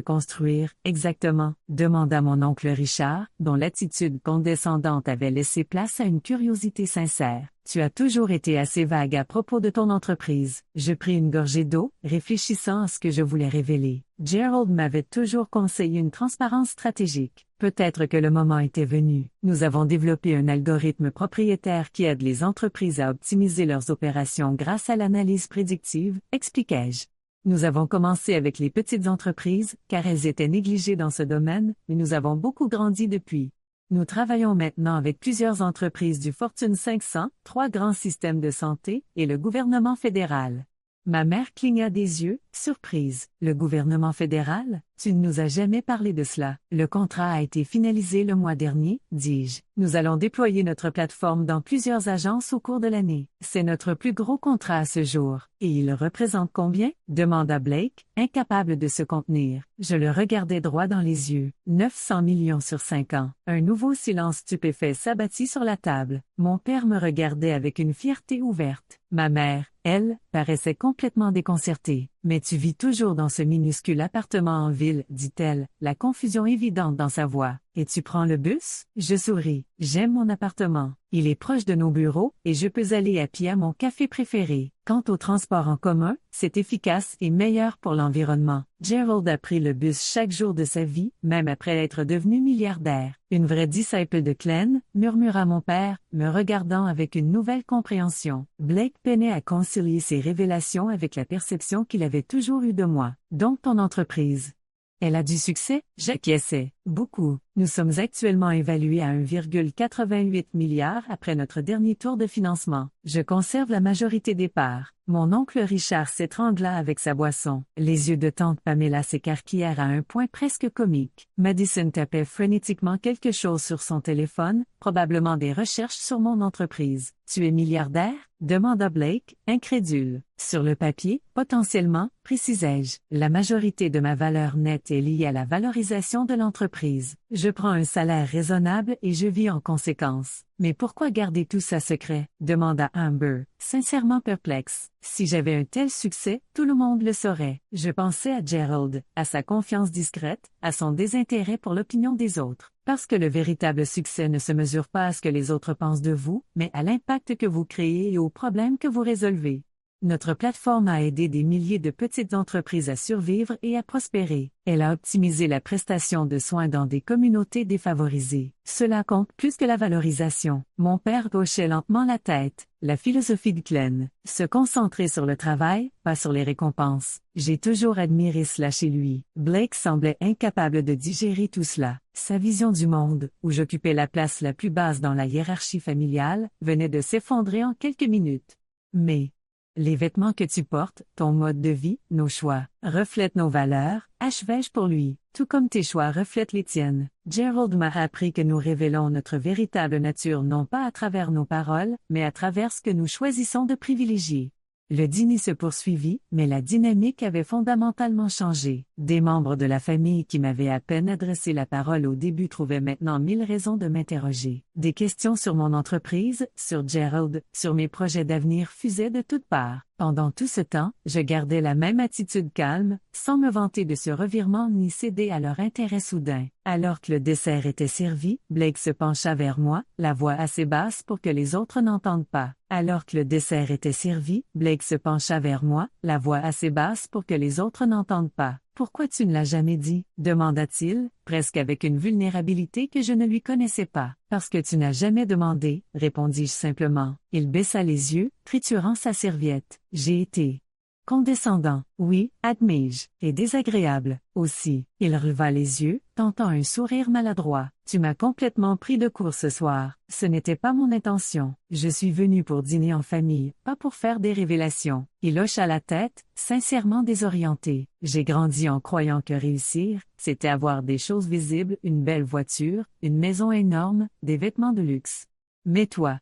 construire, exactement ?» demanda mon oncle Richard, dont l'attitude condescendante avait laissé place à une curiosité sincère. « Tu as toujours été assez vague à propos de ton entreprise. » Je pris une gorgée d'eau, réfléchissant à ce que je voulais révéler. Gerald m'avait toujours conseillé une transparence stratégique. Peut-être que le moment était venu. Nous avons développé un algorithme propriétaire qui aide les entreprises à optimiser leurs opérations grâce à l'analyse prédictive, expliquai-je. Nous avons commencé avec les petites entreprises, car elles étaient négligées dans ce domaine, mais nous avons beaucoup grandi depuis. Nous travaillons maintenant avec plusieurs entreprises du Fortune 500, 3 grands systèmes de santé et le gouvernement fédéral. Ma mère cligna des yeux, surprise. Le gouvernement fédéral? Tu ne nous as jamais parlé de cela. Le contrat a été finalisé le mois dernier, dis-je. Nous allons déployer notre plateforme dans plusieurs agences au cours de l'année. C'est notre plus gros contrat à ce jour. Et il représente combien? Demanda Blake, incapable de se contenir. Je le regardais droit dans les yeux. 900 millions sur 5 ans. Un nouveau silence stupéfait s'abattit sur la table. Mon père me regardait avec une fierté ouverte. Ma mère, elle, paraissait complètement déconcertée. Mais tu vis toujours dans ce minuscule appartement en ville, dit-elle, la confusion évidente dans sa voix. Et tu prends le bus? Je souris. J'aime mon appartement. Il est proche de nos bureaux et je peux aller à pied à mon café préféré. Quant au transport en commun, c'est efficace et meilleur pour l'environnement. Gerald a pris le bus chaque jour de sa vie, même après être devenu milliardaire. Une vraie disciple de Glenn, murmura mon père, me regardant avec une nouvelle compréhension. Blake peinait à concilier ses révélations avec la perception qu'il avait toujours eue de moi. Donc ton entreprise. Elle a du succès? J'acquiesçais. Beaucoup. Nous sommes actuellement évalués à 1,88 milliard après notre dernier tour de financement. Je conserve la majorité des parts. Mon oncle Richard s'étrangla avec sa boisson. Les yeux de tante Pamela s'écarquillèrent à un point presque comique. Madison tapait frénétiquement quelque chose sur son téléphone, probablement des recherches sur mon entreprise. Tu es milliardaire? Demanda Blake, incrédule. Sur le papier, potentiellement, précisai-je. La majorité de ma valeur nette est liée à la valorisation de l'entreprise. Je prends un salaire raisonnable et je vis en conséquence. Mais pourquoi garder tout ça secret? Demanda Amber, sincèrement perplexe. Si j'avais un tel succès, tout le monde le saurait. Je pensais à Gerald, à sa confiance discrète, à son désintérêt pour l'opinion des autres. Parce que le véritable succès ne se mesure pas à ce que les autres pensent de vous, mais à l'impact que vous créez et aux problèmes que vous résolvez. Notre plateforme a aidé des milliers de petites entreprises à survivre et à prospérer. Elle a optimisé la prestation de soins dans des communautés défavorisées. Cela compte plus que la valorisation. Mon père hochait lentement la tête. La philosophie de Glenn. Se concentrer sur le travail, pas sur les récompenses. J'ai toujours admiré cela chez lui. Blake semblait incapable de digérer tout cela. Sa vision du monde, où j'occupais la place la plus basse dans la hiérarchie familiale, venait de s'effondrer en quelques minutes. Mais les vêtements que tu portes, ton mode de vie, nos choix, reflètent nos valeurs, achevai-je pour lui, tout comme tes choix reflètent les tiennes. Gerald m'a appris que nous révélons notre véritable nature non pas à travers nos paroles, mais à travers ce que nous choisissons de privilégier. Le dîner se poursuivit, mais la dynamique avait fondamentalement changé. Des membres de la famille qui m'avaient à peine adressé la parole au début trouvaient maintenant 1000 raisons de m'interroger. Des questions sur mon entreprise, sur Gerald, sur mes projets d'avenir fusaient de toutes parts. Pendant tout ce temps, je gardais la même attitude calme, sans me vanter de ce revirement ni céder à leur intérêt soudain. Alors que le dessert était servi, Blake se pencha vers moi, la voix assez basse pour que les autres n'entendent pas. Alors que le dessert était servi, Blake se pencha vers moi, la voix assez basse pour que les autres n'entendent pas. « Pourquoi tu ne l'as jamais dit? » demanda-t-il, presque avec une vulnérabilité que je ne lui connaissais pas. « Parce que tu n'as jamais demandé, » répondis-je simplement. Il baissa les yeux, triturant sa serviette. J'ai été condescendant, oui, admis-je, et désagréable, aussi. Il releva les yeux, tentant un sourire maladroit. Tu m'as complètement pris de court ce soir. Ce n'était pas mon intention. Je suis venu pour dîner en famille, pas pour faire des révélations. Il hocha la tête, sincèrement désorienté. J'ai grandi en croyant que réussir, c'était avoir des choses visibles, une belle voiture, une maison énorme, des vêtements de luxe. Mais toi,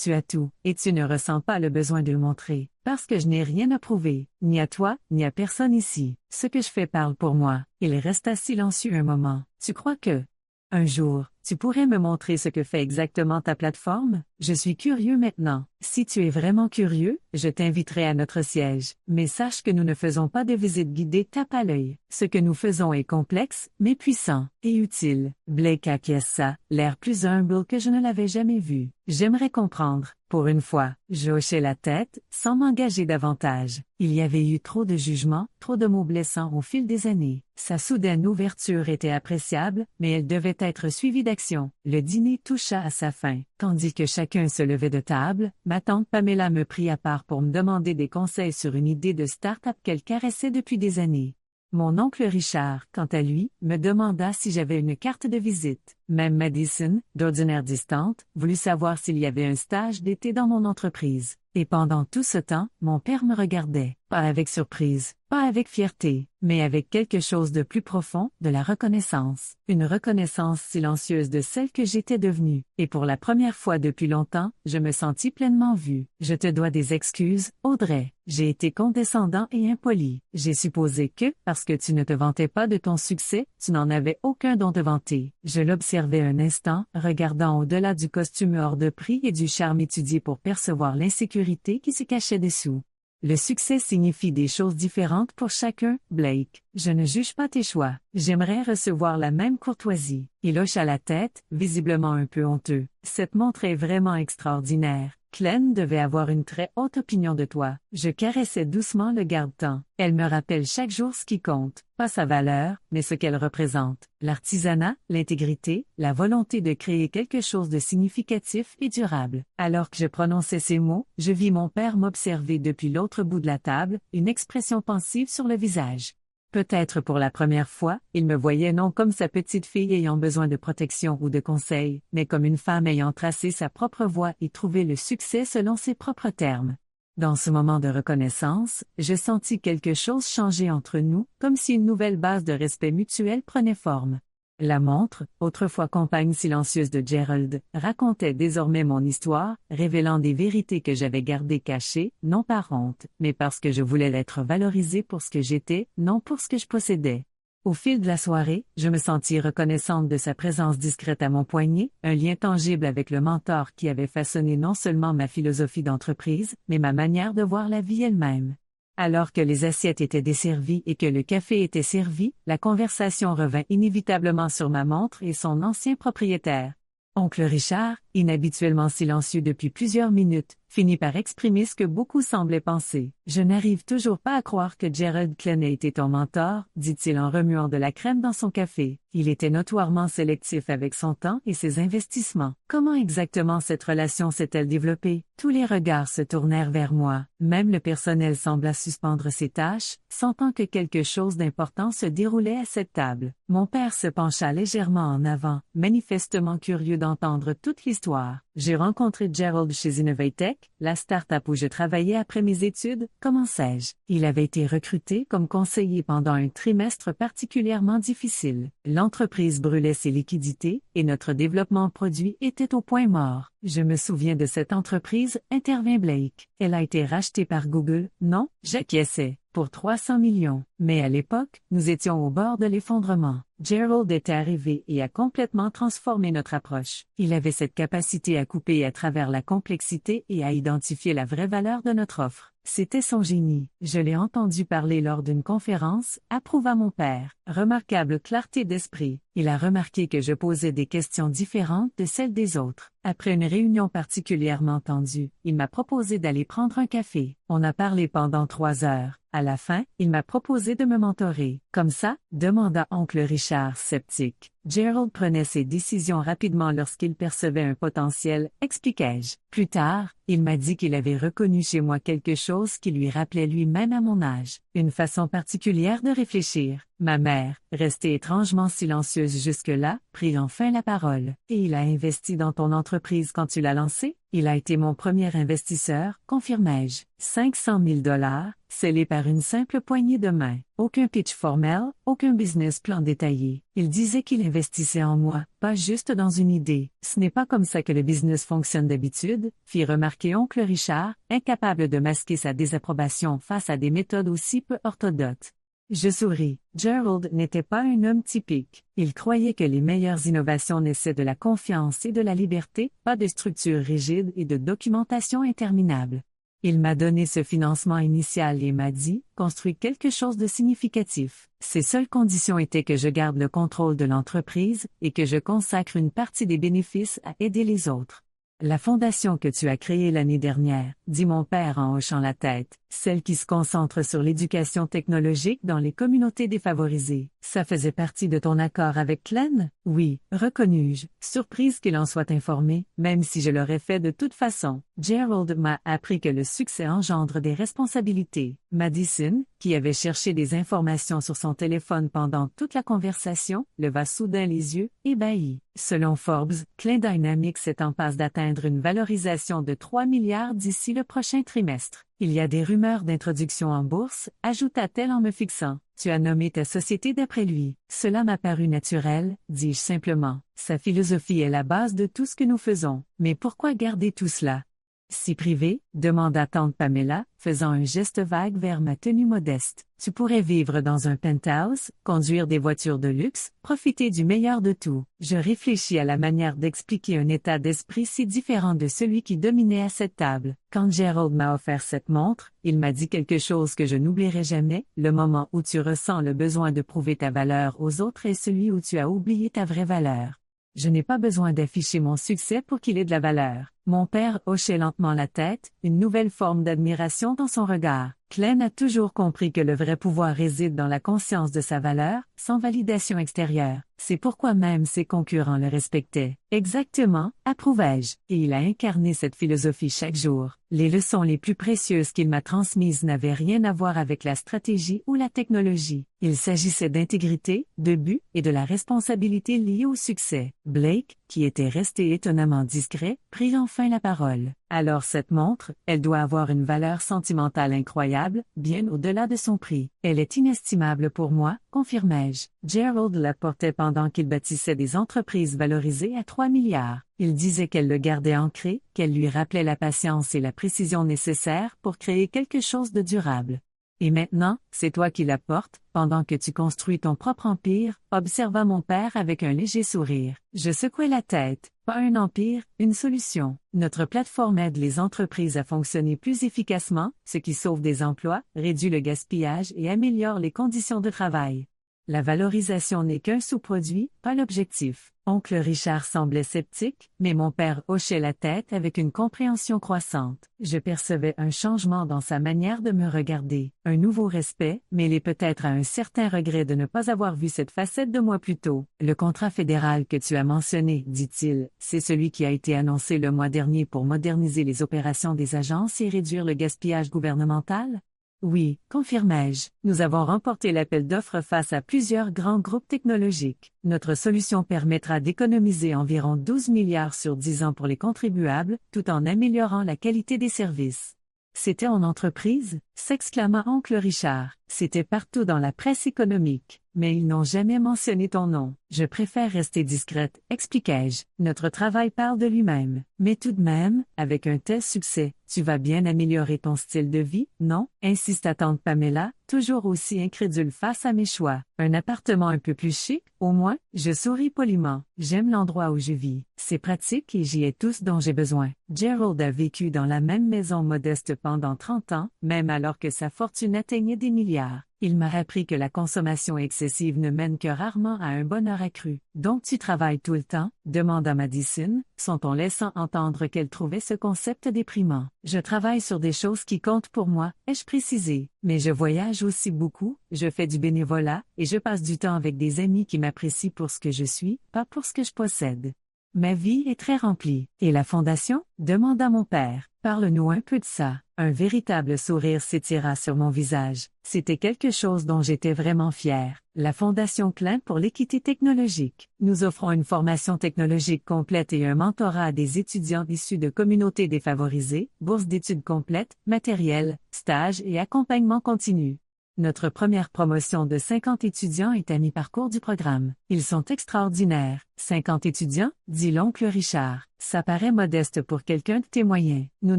tu as tout, et tu ne ressens pas le besoin de le montrer, parce que je n'ai rien à prouver, ni à toi, ni à personne ici. Ce que je fais parle pour moi. Il resta silencieux un moment. Tu crois que un jour, Tu pourrais me montrer ce que fait exactement ta plateforme? Je suis curieux maintenant. Si tu es vraiment curieux, je t'inviterai à notre siège. Mais sache que nous ne faisons pas de visite guidée tape à l'œil. Ce que nous faisons est complexe, mais puissant et utile. Blake acquiesça, l'air plus humble que je ne l'avais jamais vu. J'aimerais comprendre. Pour une fois, je hochai la tête, sans m'engager davantage. Il y avait eu trop de jugements, trop de mots blessants au fil des années. Sa soudaine ouverture était appréciable, mais elle devait être suivie d'action. Le dîner toucha à sa fin. Tandis que chacun se levait de table, ma tante Pamela me prit à part pour me demander des conseils sur une idée de start-up qu'elle caressait depuis des années. Mon oncle Richard, quant à lui, me demanda si j'avais une carte de visite. Même Madison, d'ordinaire distante, voulut savoir s'il y avait un stage d'été dans mon entreprise. Et pendant tout ce temps, mon père me regardait, pas avec surprise, pas avec fierté, mais avec quelque chose de plus profond, de la reconnaissance. Une reconnaissance silencieuse de celle que j'étais devenue. Et pour la première fois depuis longtemps, je me sentis pleinement vue. Je te dois des excuses, Audrey. J'ai été condescendant et impoli. J'ai supposé que, parce que tu ne te vantais pas de ton succès, tu n'en avais aucun dont te vanter. Je l'observais un instant, regardant au-delà du costume hors de prix et du charme étudié pour percevoir l'insécurité qui se cachait dessous. Le succès signifie des choses différentes pour chacun, Blake. Je ne juge pas tes choix. J'aimerais recevoir la même courtoisie. Il hocha la tête, visiblement un peu honteux. Cette montre est vraiment extraordinaire. Clem devait avoir une très haute opinion de toi. Je caressais doucement le garde-temps. Elle me rappelle chaque jour ce qui compte, pas sa valeur, mais ce qu'elle représente. L'artisanat, l'intégrité, la volonté de créer quelque chose de significatif et durable. Alors que je prononçais ces mots, je vis mon père m'observer depuis l'autre bout de la table, une expression pensive sur le visage. Peut-être pour la première fois, il me voyait non comme sa petite fille ayant besoin de protection ou de conseils, mais comme une femme ayant tracé sa propre voie et trouvé le succès selon ses propres termes. Dans ce moment de reconnaissance, je sentis quelque chose changer entre nous, comme si une nouvelle base de respect mutuel prenait forme. La montre, autrefois compagne silencieuse de Gerald, racontait désormais mon histoire, révélant des vérités que j'avais gardées cachées, non par honte, mais parce que je voulais l'être valorisée pour ce que j'étais, non pour ce que je possédais. Au fil de la soirée, je me sentis reconnaissante de sa présence discrète à mon poignet, un lien tangible avec le mentor qui avait façonné non seulement ma philosophie d'entreprise, mais ma manière de voir la vie elle-même. Alors que les assiettes étaient desservies et que le café était servi, la conversation revint inévitablement sur ma montre et son ancien propriétaire. Oncle Richard, inhabituellement silencieux depuis plusieurs minutes, finit par exprimer ce que beaucoup semblaient penser. « Je n'arrive toujours pas à croire que Gerald Clem ait été ton mentor, » dit-il en remuant de la crème dans son café. Il était notoirement sélectif avec son temps et ses investissements. Comment exactement cette relation s'est-elle développée? Tous les regards se tournèrent vers moi. Même le personnel sembla suspendre ses tâches, sentant que quelque chose d'important se déroulait à cette table. Mon père se pencha légèrement en avant, manifestement curieux d'entendre toute l'histoire. J'ai rencontré Gerald chez Innovatech, la start-up où je travaillais après mes études, comment sais-je. Il avait été recruté comme conseiller pendant un trimestre particulièrement difficile. L'entreprise brûlait ses liquidités et notre développement produit était au point mort. Je me souviens de cette entreprise, intervint Blake. Elle a été rachetée par Google, non? J'acquiesçais. Pour 300 millions. Mais à l'époque, nous étions au bord de l'effondrement. Gerald était arrivé et a complètement transformé notre approche. Il avait cette capacité à couper à travers la complexité et à identifier la vraie valeur de notre offre. C'était son génie. Je l'ai entendu parler lors d'une conférence, approuva mon père. Remarquable clarté d'esprit. Il a remarqué que je posais des questions différentes de celles des autres. Après une réunion particulièrement tendue, il m'a proposé d'aller prendre un café. On a parlé pendant 3 heures. À la fin, il m'a proposé de me mentorer. Comme ça? Demanda oncle Richard sceptique. Gerald prenait ses décisions rapidement lorsqu'il percevait un potentiel, expliquai-je. Plus tard, il m'a dit qu'il avait reconnu chez moi quelque chose qui lui rappelait lui-même à mon âge. Une façon particulière de réfléchir. Ma mère, restée étrangement silencieuse jusque-là, prit enfin la parole. Et il a investi dans ton entreprise quand tu l'as lancée? Il a été mon premier investisseur, confirmai-je. 500 000 $, scellés par une simple poignée de main. Aucun pitch formel, aucun business plan détaillé. Il disait qu'il investissait en moi, pas juste dans une idée. Ce n'est pas comme ça que le business fonctionne d'habitude, fit remarquer oncle Richard, incapable de masquer sa désapprobation face à des méthodes aussi peu orthodoxes. Je souris. Gerald n'était pas un homme typique. Il croyait que les meilleures innovations naissaient de la confiance et de la liberté, pas de structures rigides et de documentation interminable. Il m'a donné ce financement initial et m'a dit, construis quelque chose de significatif. Ses seules conditions étaient que je garde le contrôle de l'entreprise et que je consacre une partie des bénéfices à aider les autres. La fondation que tu as créée l'année dernière, dit mon père en hochant la tête, celle qui se concentre sur l'éducation technologique dans les communautés défavorisées, ça faisait partie de ton accord avec Glenn? Oui, reconnus-je, surprise qu'il en soit informé, même si je l'aurais fait de toute façon. Gerald m'a appris que le succès engendre des responsabilités. Madison, qui avait cherché des informations sur son téléphone pendant toute la conversation, leva soudain les yeux, ébahi. Selon Forbes, Klein Dynamics est en passe d'atteindre une valorisation de 3 milliards d'ici le prochain trimestre. Il y a des rumeurs d'introduction en bourse, ajouta-t-elle en me fixant. Tu as nommé ta société d'après lui. Cela m'a paru naturel, dis-je simplement. Sa philosophie est la base de tout ce que nous faisons. Mais pourquoi garder tout cela? Si privé, demanda tante Pamela, faisant un geste vague vers ma tenue modeste. Tu pourrais vivre dans un penthouse, conduire des voitures de luxe, profiter du meilleur de tout. Je réfléchis à la manière d'expliquer un état d'esprit si différent de celui qui dominait à cette table. Quand Gerald m'a offert cette montre, il m'a dit quelque chose que je n'oublierai jamais, le moment où tu ressens le besoin de prouver ta valeur aux autres est celui où tu as oublié ta vraie valeur. Je n'ai pas besoin d'afficher mon succès pour qu'il ait de la valeur. Mon père hochait lentement la tête, une nouvelle forme d'admiration dans son regard. Glenn a toujours compris que le vrai pouvoir réside dans la conscience de sa valeur, sans validation extérieure. C'est pourquoi même ses concurrents le respectaient. Exactement, approuvai-je, et il a incarné cette philosophie chaque jour. Les leçons les plus précieuses qu'il m'a transmises n'avaient rien à voir avec la stratégie ou la technologie. Il s'agissait d'intégrité, de but et de la responsabilité liée au succès. Blake, qui était resté étonnamment discret, prit enfin la parole. Alors cette montre, elle doit avoir une valeur sentimentale incroyable, bien au-delà de son prix. Elle est inestimable pour moi, confirmai-je. Gerald la portait pendant qu'il bâtissait des entreprises valorisées à 3 milliards. Il disait qu'elle le gardait ancré, qu'elle lui rappelait la patience et la précision nécessaires pour créer quelque chose de durable. Et maintenant, c'est toi qui la portes, pendant que tu construis ton propre empire, observa mon père avec un léger sourire. Je secouai la tête. Pas un empire, une solution. Notre plateforme aide les entreprises à fonctionner plus efficacement, ce qui sauve des emplois, réduit le gaspillage et améliore les conditions de travail. La valorisation n'est qu'un sous-produit, pas l'objectif. Oncle Richard semblait sceptique, mais mon père hochait la tête avec une compréhension croissante. Je percevais un changement dans sa manière de me regarder, un nouveau respect, mêlé peut-être à un certain regret de ne pas avoir vu cette facette de moi plus tôt. Le contrat fédéral que tu as mentionné, dit-il, c'est celui qui a été annoncé le mois dernier pour moderniser les opérations des agences et réduire le gaspillage gouvernemental? Oui, confirmai-je, nous avons remporté l'appel d'offres face à plusieurs grands groupes technologiques. Notre solution permettra d'économiser environ 12 milliards sur 10 ans pour les contribuables, tout en améliorant la qualité des services. C'était en entreprise? S'exclama oncle Richard. C'était partout dans la presse économique. Mais ils n'ont jamais mentionné ton nom. Je préfère rester discrète, expliquai-je. Notre travail parle de lui-même. Mais tout de même, avec un tel succès, tu vas bien améliorer ton style de vie, non? Insista tante Pamela, toujours aussi incrédule face à mes choix. Un appartement un peu plus chic, au moins? Je souris poliment. J'aime l'endroit où je vis. C'est pratique et j'y ai tout ce dont j'ai besoin. Gerald a vécu dans la même maison modeste pendant 30 ans, même alors que sa fortune atteignait des milliards. Il m'a appris que la consommation excessive ne mène que rarement à un bonheur accru. Donc tu travailles tout le temps? Demanda Madison, son ton laissant entendre qu'elle trouvait ce concept déprimant. Je travaille sur des choses qui comptent pour moi, ai-je précisé. Mais je voyage aussi beaucoup, je fais du bénévolat, et je passe du temps avec des amis qui m'apprécient pour ce que je suis, pas pour ce que je possède. Ma vie est très remplie. Et la fondation? Demanda mon père. Parle-nous un peu de ça. Un véritable sourire s'étira sur mon visage. C'était quelque chose dont j'étais vraiment fier. La Fondation Klein pour l'équité technologique. Nous offrons une formation technologique complète et un mentorat à des étudiants issus de communautés défavorisées, bourse d'études complètes, matériel, stages et accompagnement continu. Notre première promotion de 50 étudiants est à mi-parcours du programme. Ils sont extraordinaires. 50 étudiants, dit l'oncle Richard. Ça paraît modeste pour quelqu'un de tes moyens. Nous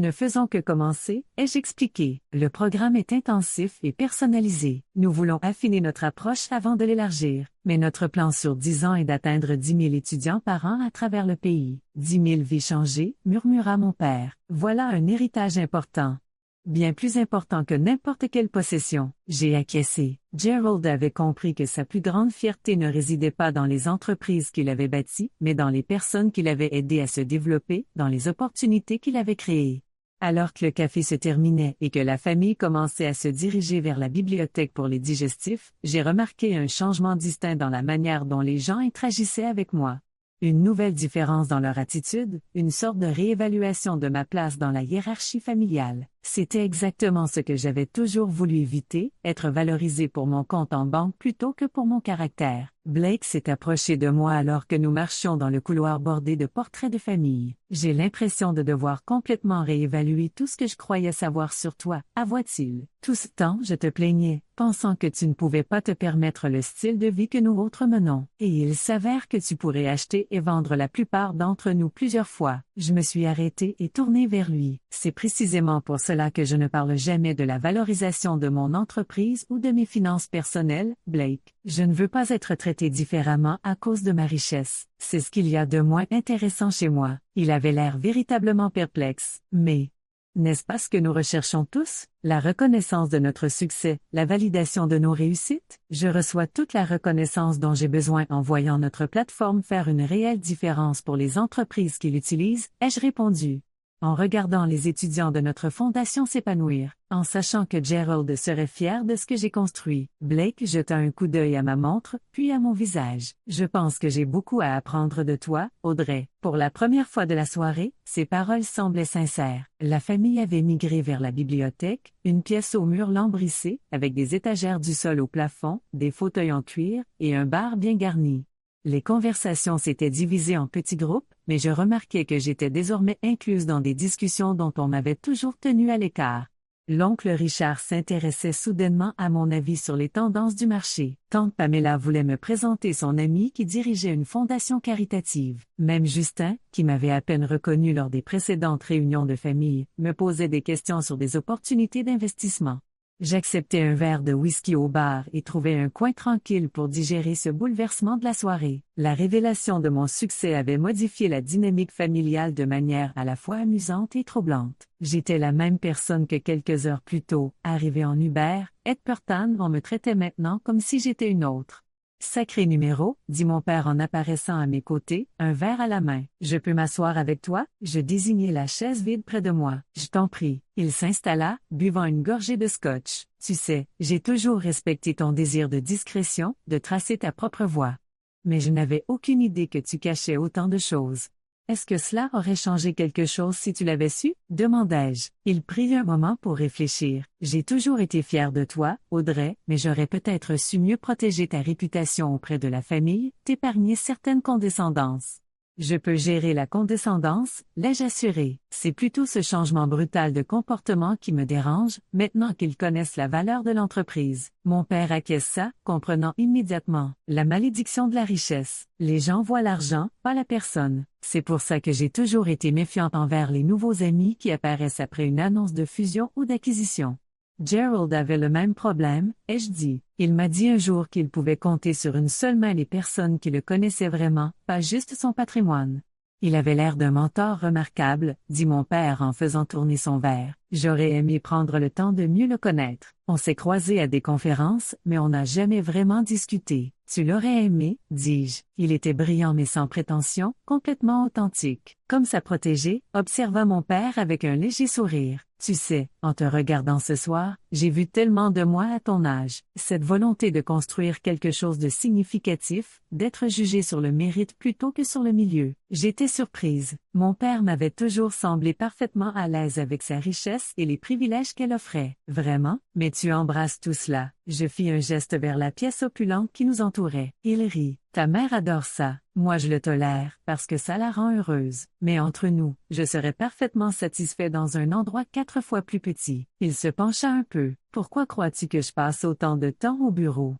ne faisons que commencer, ai-je expliqué. Le programme est intensif et personnalisé. Nous voulons affiner notre approche avant de l'élargir. Mais notre plan sur 10 ans est d'atteindre 10 000 étudiants par an à travers le pays. 10 000 vies changées, murmura mon père. Voilà un héritage important. Bien plus important que n'importe quelle possession. J'ai acquiescé. Gerald avait compris que sa plus grande fierté ne résidait pas dans les entreprises qu'il avait bâties, mais dans les personnes qu'il avait aidées à se développer, dans les opportunités qu'il avait créées. Alors que le café se terminait et que la famille commençait à se diriger vers la bibliothèque pour les digestifs, j'ai remarqué un changement distinct dans la manière dont les gens interagissaient avec moi. Une nouvelle différence dans leur attitude, une sorte de réévaluation de ma place dans la hiérarchie familiale. C'était exactement ce que j'avais toujours voulu éviter, être valorisé pour mon compte en banque plutôt que pour mon caractère. Blake s'est approché de moi alors que nous marchions dans le couloir bordé de portraits de famille. J'ai l'impression de devoir complètement réévaluer tout ce que je croyais savoir sur toi, avoua-t-il. Tout ce temps, je te plaignais, pensant que tu ne pouvais pas te permettre le style de vie que nous autres menons. Et il s'avère que tu pourrais acheter et vendre la plupart d'entre nous plusieurs fois. Je me suis arrêtée et tournée vers lui. C'est précisément pour cela que je ne parle jamais de la valorisation de mon entreprise ou de mes finances personnelles, Blake. Je ne veux pas être traité différemment à cause de ma richesse. C'est ce qu'il y a de moins intéressant chez moi. Il avait l'air véritablement perplexe. Mais, n'est-ce pas ce que nous recherchons tous? La reconnaissance de notre succès, la validation de nos réussites? Je reçois toute la reconnaissance dont j'ai besoin en voyant notre plateforme faire une réelle différence pour les entreprises qui l'utilisent, ai-je répondu. En regardant les étudiants de notre fondation s'épanouir, en sachant que Gerald serait fier de ce que j'ai construit, Blake jeta un coup d'œil à ma montre, puis à mon visage. Je pense que j'ai beaucoup à apprendre de toi, Audrey. Pour la première fois de la soirée, ses paroles semblaient sincères. La famille avait migré vers la bibliothèque, une pièce aux murs lambrissés, avec des étagères du sol au plafond, des fauteuils en cuir, et un bar bien garni. Les conversations s'étaient divisées en petits groupes, mais je remarquais que j'étais désormais incluse dans des discussions dont on m'avait toujours tenue à l'écart. L'oncle Richard s'intéressait soudainement à mon avis sur les tendances du marché. Tante Pamela voulait me présenter son ami qui dirigeait une fondation caritative. Même Justin, qui m'avait à peine reconnu lors des précédentes réunions de famille, me posait des questions sur des opportunités d'investissement. J'acceptais un verre de whisky au bar et trouvais un coin tranquille pour digérer ce bouleversement de la soirée. La révélation de mon succès avait modifié la dynamique familiale de manière à la fois amusante et troublante. J'étais la même personne que quelques heures plus tôt, arrivé en Uber, Edperton, on me traitait maintenant comme si j'étais une autre. Sacré numéro, dit mon père en apparaissant à mes côtés, un verre à la main. Je peux m'asseoir avec toi? Je désignai la chaise vide près de moi. Je t'en prie. Il s'installa, buvant une gorgée de scotch. Tu sais, j'ai toujours respecté ton désir de discrétion, de tracer ta propre voie. Mais je n'avais aucune idée que tu cachais autant de choses. Est-ce que cela aurait changé quelque chose si tu l'avais su? Demandai-je. Il prit un moment pour réfléchir. J'ai toujours été fier de toi, Audrey, mais j'aurais peut-être su mieux protéger ta réputation auprès de la famille, t'épargner certaines condescendances. Je peux gérer la condescendance, l'ai-je assuré. C'est plutôt ce changement brutal de comportement qui me dérange, maintenant qu'ils connaissent la valeur de l'entreprise. Mon père acquiesça, comprenant immédiatement. La malédiction de la richesse. Les gens voient l'argent, pas la personne. C'est pour ça que j'ai toujours été méfiante envers les nouveaux amis qui apparaissent après une annonce de fusion ou d'acquisition. Gerald avait le même problème, ai-je dit. Il m'a dit un jour qu'il pouvait compter sur une seule main les personnes qui le connaissaient vraiment, pas juste son patrimoine. Il avait l'air d'un mentor remarquable, dit mon père en faisant tourner son verre. J'aurais aimé prendre le temps de mieux le connaître. On s'est croisés à des conférences, mais on n'a jamais vraiment discuté. Tu l'aurais aimé, dis-je. Il était brillant mais sans prétention, complètement authentique. Comme sa protégée, observa mon père avec un léger sourire. Tu sais, en te regardant ce soir, j'ai vu tellement de moi à ton âge. Cette volonté de construire quelque chose de significatif, d'être jugé sur le mérite plutôt que sur le milieu. J'étais surprise. Mon père m'avait toujours semblé parfaitement à l'aise avec sa richesse et les privilèges qu'elle offrait. Vraiment? Mais tu embrasses tout cela. Je fis un geste vers la pièce opulente qui nous entourait. Il rit. Ta mère adore ça, moi je le tolère, parce que ça la rend heureuse. Mais entre nous, je serais parfaitement satisfait dans un endroit 4 fois plus petit. Il se pencha un peu. Pourquoi crois-tu que je passe autant de temps au bureau?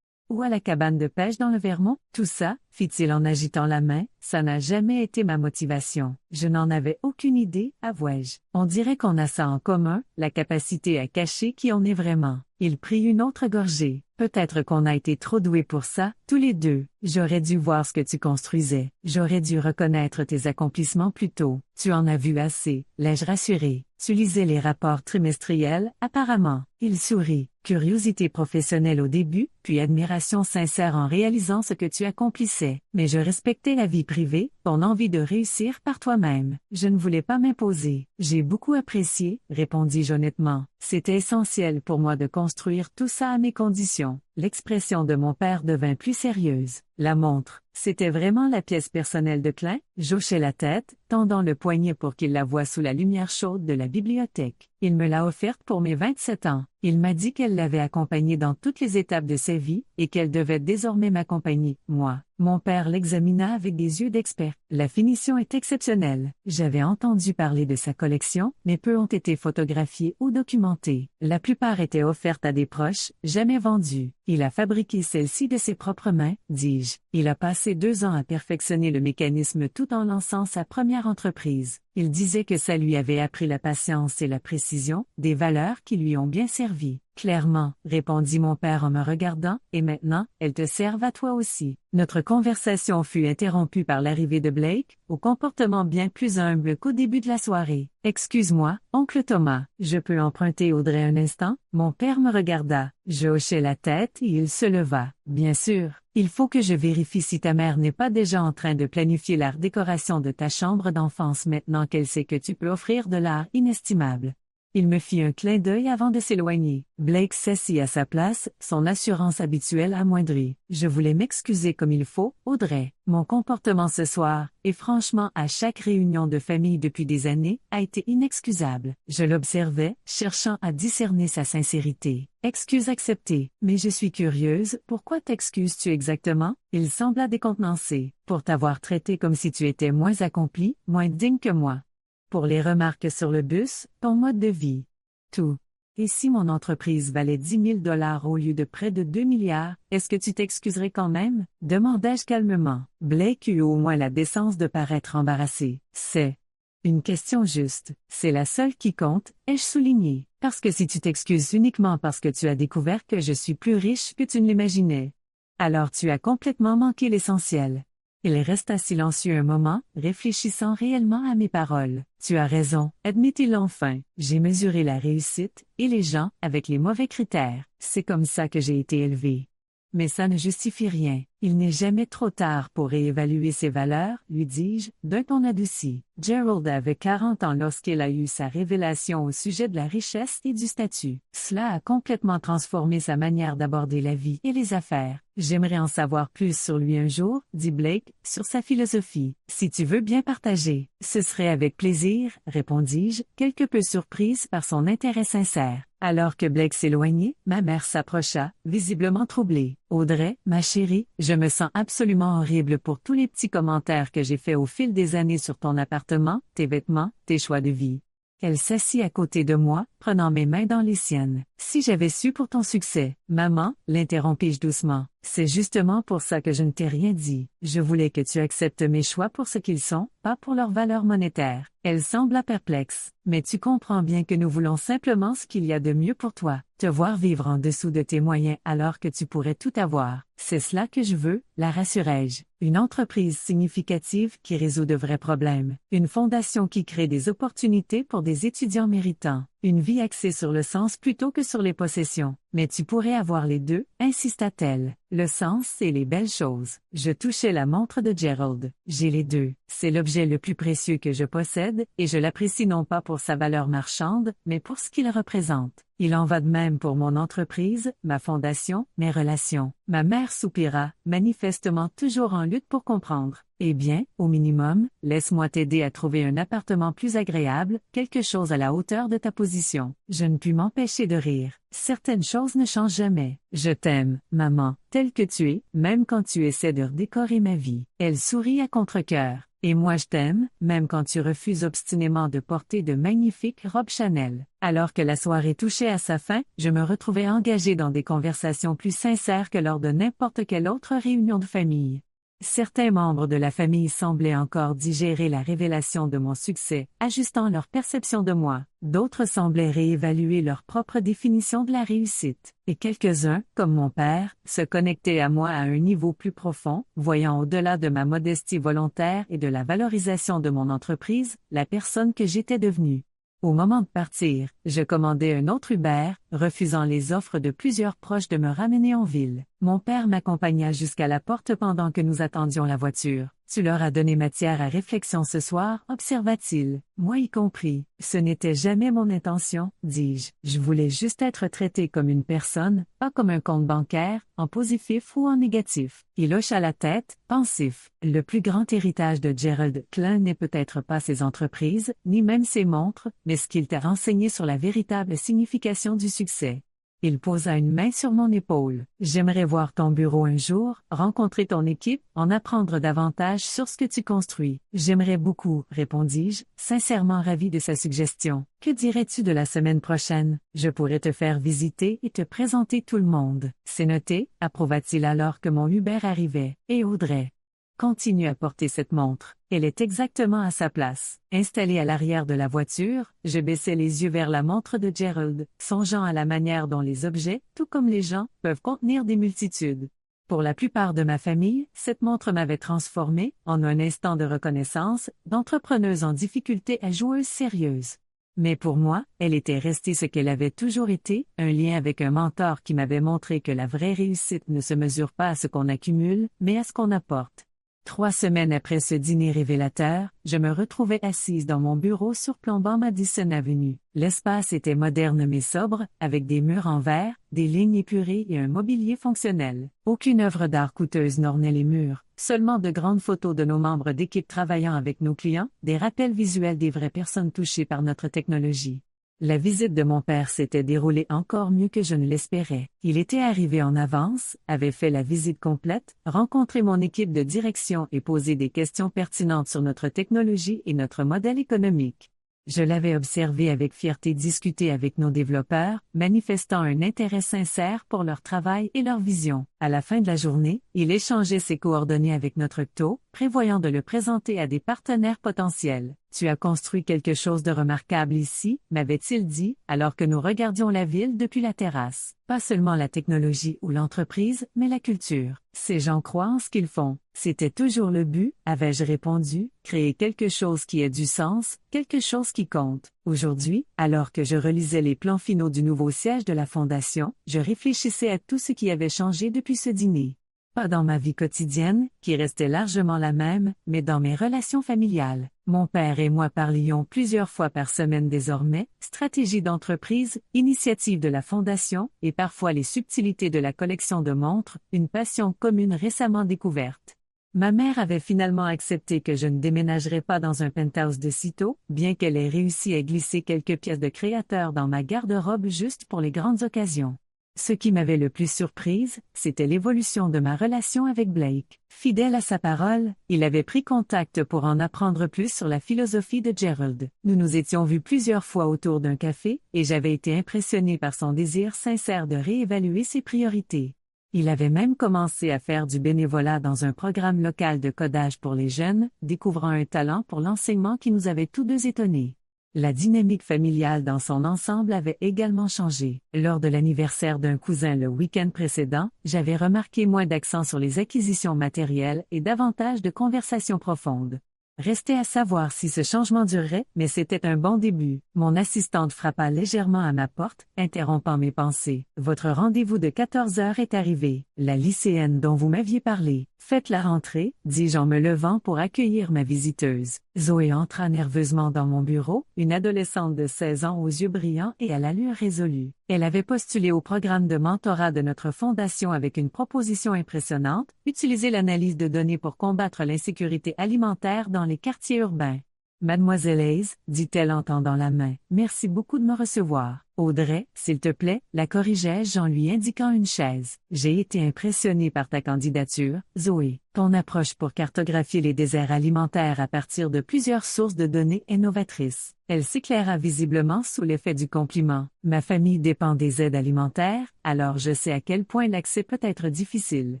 Ou à la cabane de pêche dans le Vermont? Tout ça, fit-il en agitant la main, ça n'a jamais été ma motivation. Je n'en avais aucune idée, avouai-je. On dirait qu'on a ça en commun, la capacité à cacher qui on est vraiment. Il prit une autre gorgée. Peut-être qu'on a été trop doués pour ça, tous les deux. J'aurais dû voir ce que tu construisais. J'aurais dû reconnaître tes accomplissements plus tôt. Tu en as vu assez, l'ai-je rassuré. Tu lisais les rapports trimestriels, apparemment. Il sourit. Curiosité professionnelle au début, puis admiration sincère en réalisant ce que tu accomplissais. Mais je respectais la vie privée, ton envie de réussir par toi-même. Je ne voulais pas m'imposer. J'ai beaucoup apprécié, répondis-je honnêtement. C'était essentiel pour moi de construire tout ça à mes conditions. L'expression de mon père devint plus sérieuse. La montre, c'était vraiment la pièce personnelle de Klein? J'hochai la tête, tendant le poignet pour qu'il la voie sous la lumière chaude de la bibliothèque. Il me l'a offerte pour mes 27 ans. Il m'a dit qu'elle l'avait accompagné dans toutes les étapes de sa vie et qu'elle devait désormais m'accompagner, moi. Mon père l'examina avec des yeux d'expert. La finition est exceptionnelle. J'avais entendu parler de sa collection, mais peu ont été photographiés ou documentés. La plupart étaient offertes à des proches, jamais vendues. Il a fabriqué celle-ci de ses propres mains, dis-je. Il a passé 2 ans à perfectionner le mécanisme tout en lançant sa première entreprise. Il disait que ça lui avait appris la patience et la précision, des valeurs qui lui ont bien servi. Clairement, répondit mon père en me regardant, et maintenant, elles te servent à toi aussi. Notre conversation fut interrompue par l'arrivée de Blake, au comportement bien plus humble qu'au début de la soirée. Excuse-moi, oncle Thomas, je peux emprunter Audrey un instant? Mon père me regarda. Je hochai la tête et il se leva. Bien sûr. Il faut que je vérifie si ta mère n'est pas déjà en train de planifier la décoration de ta chambre d'enfance maintenant qu'elle sait que tu peux offrir de l'art inestimable. Il me fit un clin d'œil avant de s'éloigner. Blake s'assit à sa place, son assurance habituelle amoindrie. Je voulais m'excuser comme il faut, Audrey. Mon comportement ce soir, et franchement à chaque réunion de famille depuis des années, a été inexcusable. Je l'observais, cherchant à discerner sa sincérité. Excuse acceptée, mais je suis curieuse, pourquoi t'excuses-tu exactement? Il sembla décontenancé. Pour t'avoir traité comme si tu étais moins accompli, moins digne que moi. Pour les remarques sur le bus, ton mode de vie. Tout. Et si mon entreprise valait 10 000 $ au lieu de près de 2 milliards, est-ce que tu t'excuserais quand même? Demandai-je calmement. Blake eut au moins la décence de paraître embarrassé. C'est une question juste. C'est la seule qui compte, ai-je souligné. Parce que si tu t'excuses uniquement parce que tu as découvert que je suis plus riche que tu ne l'imaginais, alors tu as complètement manqué l'essentiel. Il resta silencieux un moment, réfléchissant réellement à mes paroles. Tu as raison, admit-il enfin. J'ai mesuré la réussite, et les gens, avec les mauvais critères. C'est comme ça que j'ai été élevé. Mais ça ne justifie rien. Il n'est jamais trop tard pour réévaluer ses valeurs, lui dis-je, d'un ton adouci. Gerald avait 40 ans lorsqu'il a eu sa révélation au sujet de la richesse et du statut. Cela a complètement transformé sa manière d'aborder la vie et les affaires. J'aimerais en savoir plus sur lui un jour, dit Blake, sur sa philosophie. Si tu veux bien partager, ce serait avec plaisir, répondis-je, quelque peu surprise par son intérêt sincère. Alors que Blake s'éloignait, ma mère s'approcha, visiblement troublée. Audrey, ma chérie, je me sens absolument horrible pour tous les petits commentaires que j'ai faits au fil des années sur ton appartement, tes vêtements, tes choix de vie. Elle s'assit à côté de moi, prenant mes mains dans les siennes. Si j'avais su pour ton succès, maman, l'interrompis-je doucement. C'est justement pour ça que je ne t'ai rien dit. Je voulais que tu acceptes mes choix pour ce qu'ils sont, pas pour leur valeur monétaire. Elle sembla perplexe. Mais tu comprends bien que nous voulons simplement ce qu'il y a de mieux pour toi. Te voir vivre en dessous de tes moyens alors que tu pourrais tout avoir. C'est cela que je veux, la rassurai-je. Une entreprise significative qui résout de vrais problèmes. Une fondation qui crée des opportunités pour des étudiants méritants. Une vie axée sur le sens plutôt que sur les possessions. Mais tu pourrais avoir les deux, insista-t-elle. Le sens et les belles choses. Je touchai la montre de Gerald. J'ai les deux. C'est l'objet le plus précieux que je possède, et je l'apprécie non pas pour sa valeur marchande, mais pour ce qu'il représente. Il en va de même pour mon entreprise, ma fondation, mes relations. Ma mère soupira, manifestement toujours en lutte pour comprendre. Eh bien, au minimum, laisse-moi t'aider à trouver un appartement plus agréable, quelque chose à la hauteur de ta position. Je ne pus m'empêcher de rire. Certaines choses ne changent jamais. Je t'aime, maman, telle que tu es, même quand tu essaies de redécorer ma vie. Elle sourit à contre-cœur. Et moi je t'aime, même quand tu refuses obstinément de porter de magnifiques robes Chanel. Alors que la soirée touchait à sa fin, je me retrouvais engagée dans des conversations plus sincères que lors de n'importe quelle autre réunion de famille. Certains membres de la famille semblaient encore digérer la révélation de mon succès, ajustant leur perception de moi. D'autres semblaient réévaluer leur propre définition de la réussite. Et quelques-uns, comme mon père, se connectaient à moi à un niveau plus profond, voyant au-delà de ma modestie volontaire et de la valorisation de mon entreprise, la personne que j'étais devenue. Au moment de partir, je commandai un autre Uber, refusant les offres de plusieurs proches de me ramener en ville. Mon père m'accompagna jusqu'à la porte pendant que nous attendions la voiture. Tu leur as donné matière à réflexion ce soir, observa-t-il, moi y compris. Ce n'était jamais mon intention, dis-je. Je voulais juste être traité comme une personne, pas comme un compte bancaire, en positif ou en négatif. Il hocha la tête, pensif. Le plus grand héritage de Gerald Klein n'est peut-être pas ses entreprises, ni même ses montres, mais ce qu'il t'a renseigné sur la véritable signification du succès. Il posa une main sur mon épaule. J'aimerais voir ton bureau un jour, rencontrer ton équipe, en apprendre davantage sur ce que tu construis. J'aimerais beaucoup, répondis-je, sincèrement ravi de sa suggestion. Que dirais-tu de la semaine prochaine? Je pourrais te faire visiter et te présenter tout le monde. C'est noté, approuva-t-il alors que mon Uber arrivait. Et Audrey? Continue à porter cette montre. Elle est exactement à sa place. Installée à l'arrière de la voiture, je baissai les yeux vers la montre de Gerald, songeant à la manière dont les objets, tout comme les gens, peuvent contenir des multitudes. Pour la plupart de ma famille, cette montre m'avait transformée, en un instant de reconnaissance, d'entrepreneuse en difficulté à joueuse sérieuse. Mais pour moi, elle était restée ce qu'elle avait toujours été, un lien avec un mentor qui m'avait montré que la vraie réussite ne se mesure pas à ce qu'on accumule, mais à ce qu'on apporte. 3 semaines après ce dîner révélateur, je me retrouvais assise dans mon bureau surplombant Madison Avenue. L'espace était moderne mais sobre, avec des murs en verre, des lignes épurées et un mobilier fonctionnel. Aucune œuvre d'art coûteuse n'ornait les murs, seulement de grandes photos de nos membres d'équipe travaillant avec nos clients, des rappels visuels des vraies personnes touchées par notre technologie. La visite de mon père s'était déroulée encore mieux que je ne l'espérais. Il était arrivé en avance, avait fait la visite complète, rencontré mon équipe de direction et posé des questions pertinentes sur notre technologie et notre modèle économique. Je l'avais observé avec fierté discuter avec nos développeurs, manifestant un intérêt sincère pour leur travail et leur vision. À la fin de la journée, il échangeait ses coordonnées avec notre CTO, prévoyant de le présenter à des partenaires potentiels. « Tu as construit quelque chose de remarquable ici », m'avait-il dit, alors que nous regardions la ville depuis la terrasse. Pas seulement la technologie ou l'entreprise, mais la culture. Ces gens croient en ce qu'ils font. C'était toujours le but, avais-je répondu, créer quelque chose qui ait du sens, quelque chose qui compte. Aujourd'hui, alors que je relisais les plans finaux du nouveau siège de la Fondation, je réfléchissais à tout ce qui avait changé depuis ce dîner. Pas dans ma vie quotidienne, qui restait largement la même, mais dans mes relations familiales. Mon père et moi parlions plusieurs fois par semaine désormais, stratégie d'entreprise, initiative de la Fondation, et parfois les subtilités de la collection de montres, une passion commune récemment découverte. Ma mère avait finalement accepté que je ne déménagerais pas dans un penthouse de sitôt, bien qu'elle ait réussi à glisser quelques pièces de créateur dans ma garde-robe juste pour les grandes occasions. Ce qui m'avait le plus surprise, c'était l'évolution de ma relation avec Blake. Fidèle à sa parole, il avait pris contact pour en apprendre plus sur la philosophie de Gerald. Nous nous étions vus plusieurs fois autour d'un café, et j'avais été impressionné par son désir sincère de réévaluer ses priorités. Il avait même commencé à faire du bénévolat dans un programme local de codage pour les jeunes, découvrant un talent pour l'enseignement qui nous avait tous deux étonnés. La dynamique familiale dans son ensemble avait également changé. Lors de l'anniversaire d'un cousin le week-end précédent, j'avais remarqué moins d'accent sur les acquisitions matérielles et davantage de conversations profondes. Restait à savoir si ce changement durerait, mais c'était un bon début. Mon assistante frappa légèrement à ma porte, interrompant mes pensées. « Votre rendez-vous de 14 heures est arrivé. La lycéenne dont vous m'aviez parlé. Faites-la rentrer, dis-je en me levant pour accueillir ma visiteuse. » Zoé entra nerveusement dans mon bureau, une adolescente de 16 ans aux yeux brillants et à l'allure résolue. Elle avait postulé au programme de mentorat de notre fondation avec une proposition impressionnante, utiliser l'analyse de données pour combattre l'insécurité alimentaire dans les quartiers urbains. « Mademoiselle Hayes, dit-elle en tendant la main, merci beaucoup de me recevoir. Audrey, s'il te plaît, la corrigeai-je en lui indiquant une chaise. J'ai été impressionnée par ta candidature, Zoé. Ton approche pour cartographier les déserts alimentaires à partir de plusieurs sources de données est novatrice. Elle s'éclaira visiblement sous l'effet du compliment. Ma famille dépend des aides alimentaires, alors je sais à quel point l'accès peut être difficile.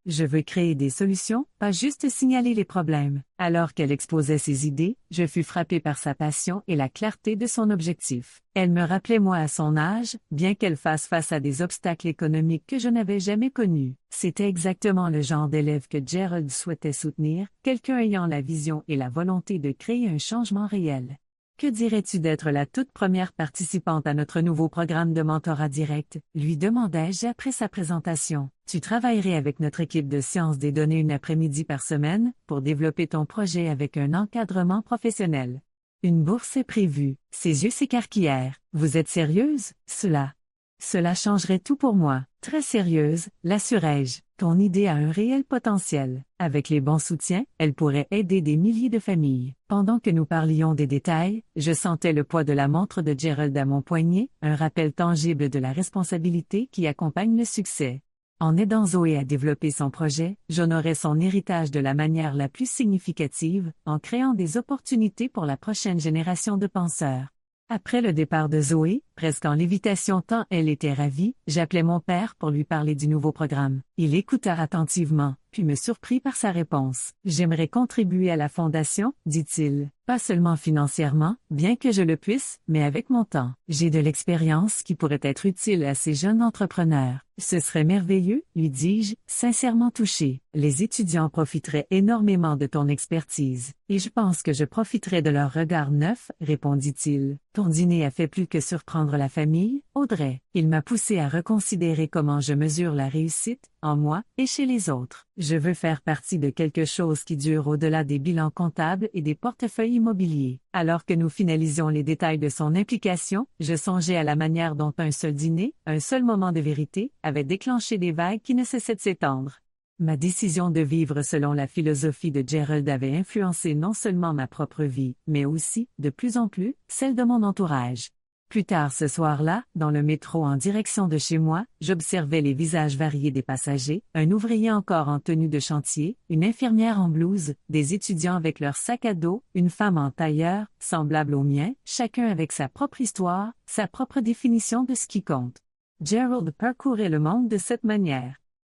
Je veux créer des solutions, pas juste signaler les problèmes. Alors qu'elle exposait ses idées, je fus frappée par sa passion et la clarté de son objectif. Elle me rappelait moi à son âge, bien qu'elle fasse face à des obstacles économiques que je n'avais jamais connus. C'était exactement le genre d'élève que Gerald souhaitait soutenir, quelqu'un ayant la vision et la volonté de créer un changement réel. Que dirais-tu d'être la toute première participante à notre nouveau programme de mentorat direct, lui demandai-je après sa présentation. Tu travaillerais avec notre équipe de sciences des données une après-midi par semaine pour développer ton projet avec un encadrement professionnel. Une bourse est prévue. Ses yeux s'écarquillèrent. Vous êtes sérieuse? Cela changerait tout pour moi. Très sérieuse, l'assurai-je. Ton idée a un réel potentiel. Avec les bons soutiens, elle pourrait aider des milliers de familles. Pendant que nous parlions des détails, je sentais le poids de la montre de Gerald à mon poignet, un rappel tangible de la responsabilité qui accompagne le succès. En aidant Zoé à développer son projet, j'honorais son héritage de la manière la plus significative, en créant des opportunités pour la prochaine génération de penseurs. Après le départ de Zoé, presque en lévitation tant elle était ravie, j'appelai mon père pour lui parler du nouveau programme. Il écouta attentivement, puis me surprit par sa réponse. « J'aimerais contribuer à la fondation, dit-il. Pas seulement financièrement, bien que je le puisse, mais avec mon temps. J'ai de l'expérience qui pourrait être utile à ces jeunes entrepreneurs. Ce serait merveilleux, lui dis-je, sincèrement touché. Les étudiants profiteraient énormément de ton expertise. Et je pense que je profiterai de leur regard neuf, répondit-il. Ton dîner a fait plus que surprendre la famille, Audrey. Il m'a poussé à reconsidérer comment je mesure la réussite, en moi et chez les autres. Je veux faire partie de quelque chose qui dure au-delà des bilans comptables et des portefeuilles immobiliers. Alors que nous finalisions les détails de son implication, je songeais à la manière dont un seul dîner, un seul moment de vérité, avait déclenché des vagues qui ne cessaient de s'étendre. Ma décision de vivre selon la philosophie de Gerald avait influencé non seulement ma propre vie, mais aussi, de plus en plus, celle de mon entourage. Plus tard ce soir-là, dans le métro en direction de chez moi, j'observais les visages variés des passagers, un ouvrier encore en tenue de chantier, une infirmière en blouse, des étudiants avec leur sac à dos, une femme en tailleur, semblable au mien, chacun avec sa propre histoire, sa propre définition de ce qui compte. Gerald parcourait le monde de cette manière.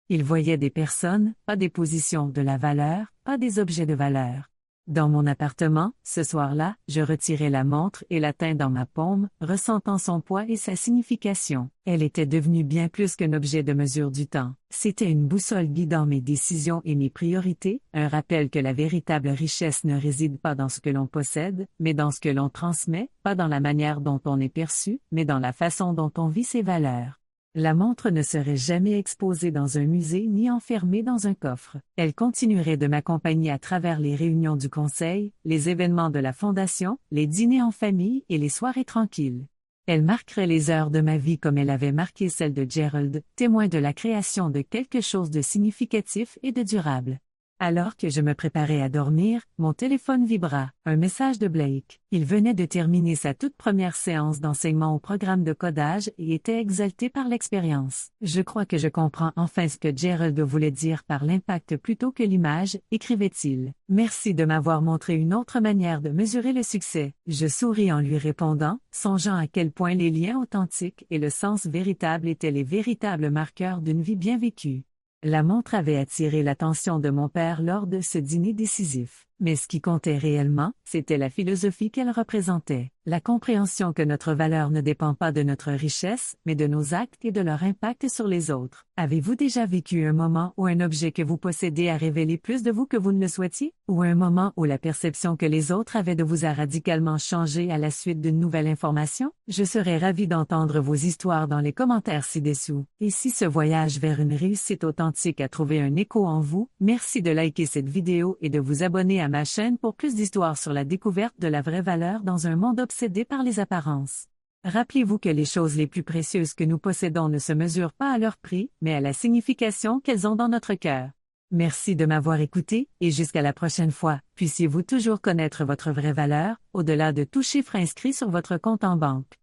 Il voyait des personnes, pas des positions de la valeur, pas des objets de valeur. Dans mon appartement, ce soir-là, je retirai la montre et la tins dans ma paume, ressentant son poids et sa signification. Elle était devenue bien plus qu'un objet de mesure du temps. C'était une boussole guidant mes décisions et mes priorités, un rappel que la véritable richesse ne réside pas dans ce que l'on possède, mais dans ce que l'on transmet, pas dans la manière dont on est perçu, mais dans la façon dont on vit ses valeurs. La montre ne serait jamais exposée dans un musée ni enfermée dans un coffre. Elle continuerait de m'accompagner à travers les réunions du conseil, les événements de la fondation, les dîners en famille et les soirées tranquilles. Elle marquerait les heures de ma vie comme elle avait marqué celle de Gerald, témoin de la création de quelque chose de significatif et de durable. Alors que je me préparais à dormir, mon téléphone vibra, un message de Blake. Il venait de terminer sa toute première séance d'enseignement au programme de codage et était exalté par l'expérience. Je crois que je comprends enfin ce que Gerald voulait dire par l'impact plutôt que l'image, écrivait-il. Merci de m'avoir montré une autre manière de mesurer le succès. Je souris en lui répondant, songeant à quel point les liens authentiques et le sens véritable étaient les véritables marqueurs d'une vie bien vécue. La montre avait attiré l'attention de mon père lors de ce dîner décisif. Mais ce qui comptait réellement, c'était la philosophie qu'elle représentait. La compréhension que notre valeur ne dépend pas de notre richesse, mais de nos actes et de leur impact sur les autres. Avez-vous déjà vécu un moment où un objet que vous possédez a révélé plus de vous que vous ne le souhaitiez? Ou un moment où la perception que les autres avaient de vous a radicalement changé à la suite d'une nouvelle information? Je serais ravie d'entendre vos histoires dans les commentaires ci-dessous. Et si ce voyage vers une réussite authentique a trouvé un écho en vous, merci de liker cette vidéo et de vous abonner à ma chaîne pour plus d'histoires sur la découverte de la vraie valeur dans un monde obsédé par les apparences. Rappelez-vous que les choses les plus précieuses que nous possédons ne se mesurent pas à leur prix, mais à la signification qu'elles ont dans notre cœur. Merci de m'avoir écouté, et jusqu'à la prochaine fois, puissiez-vous toujours connaître votre vraie valeur, au-delà de tout chiffre inscrit sur votre compte en banque.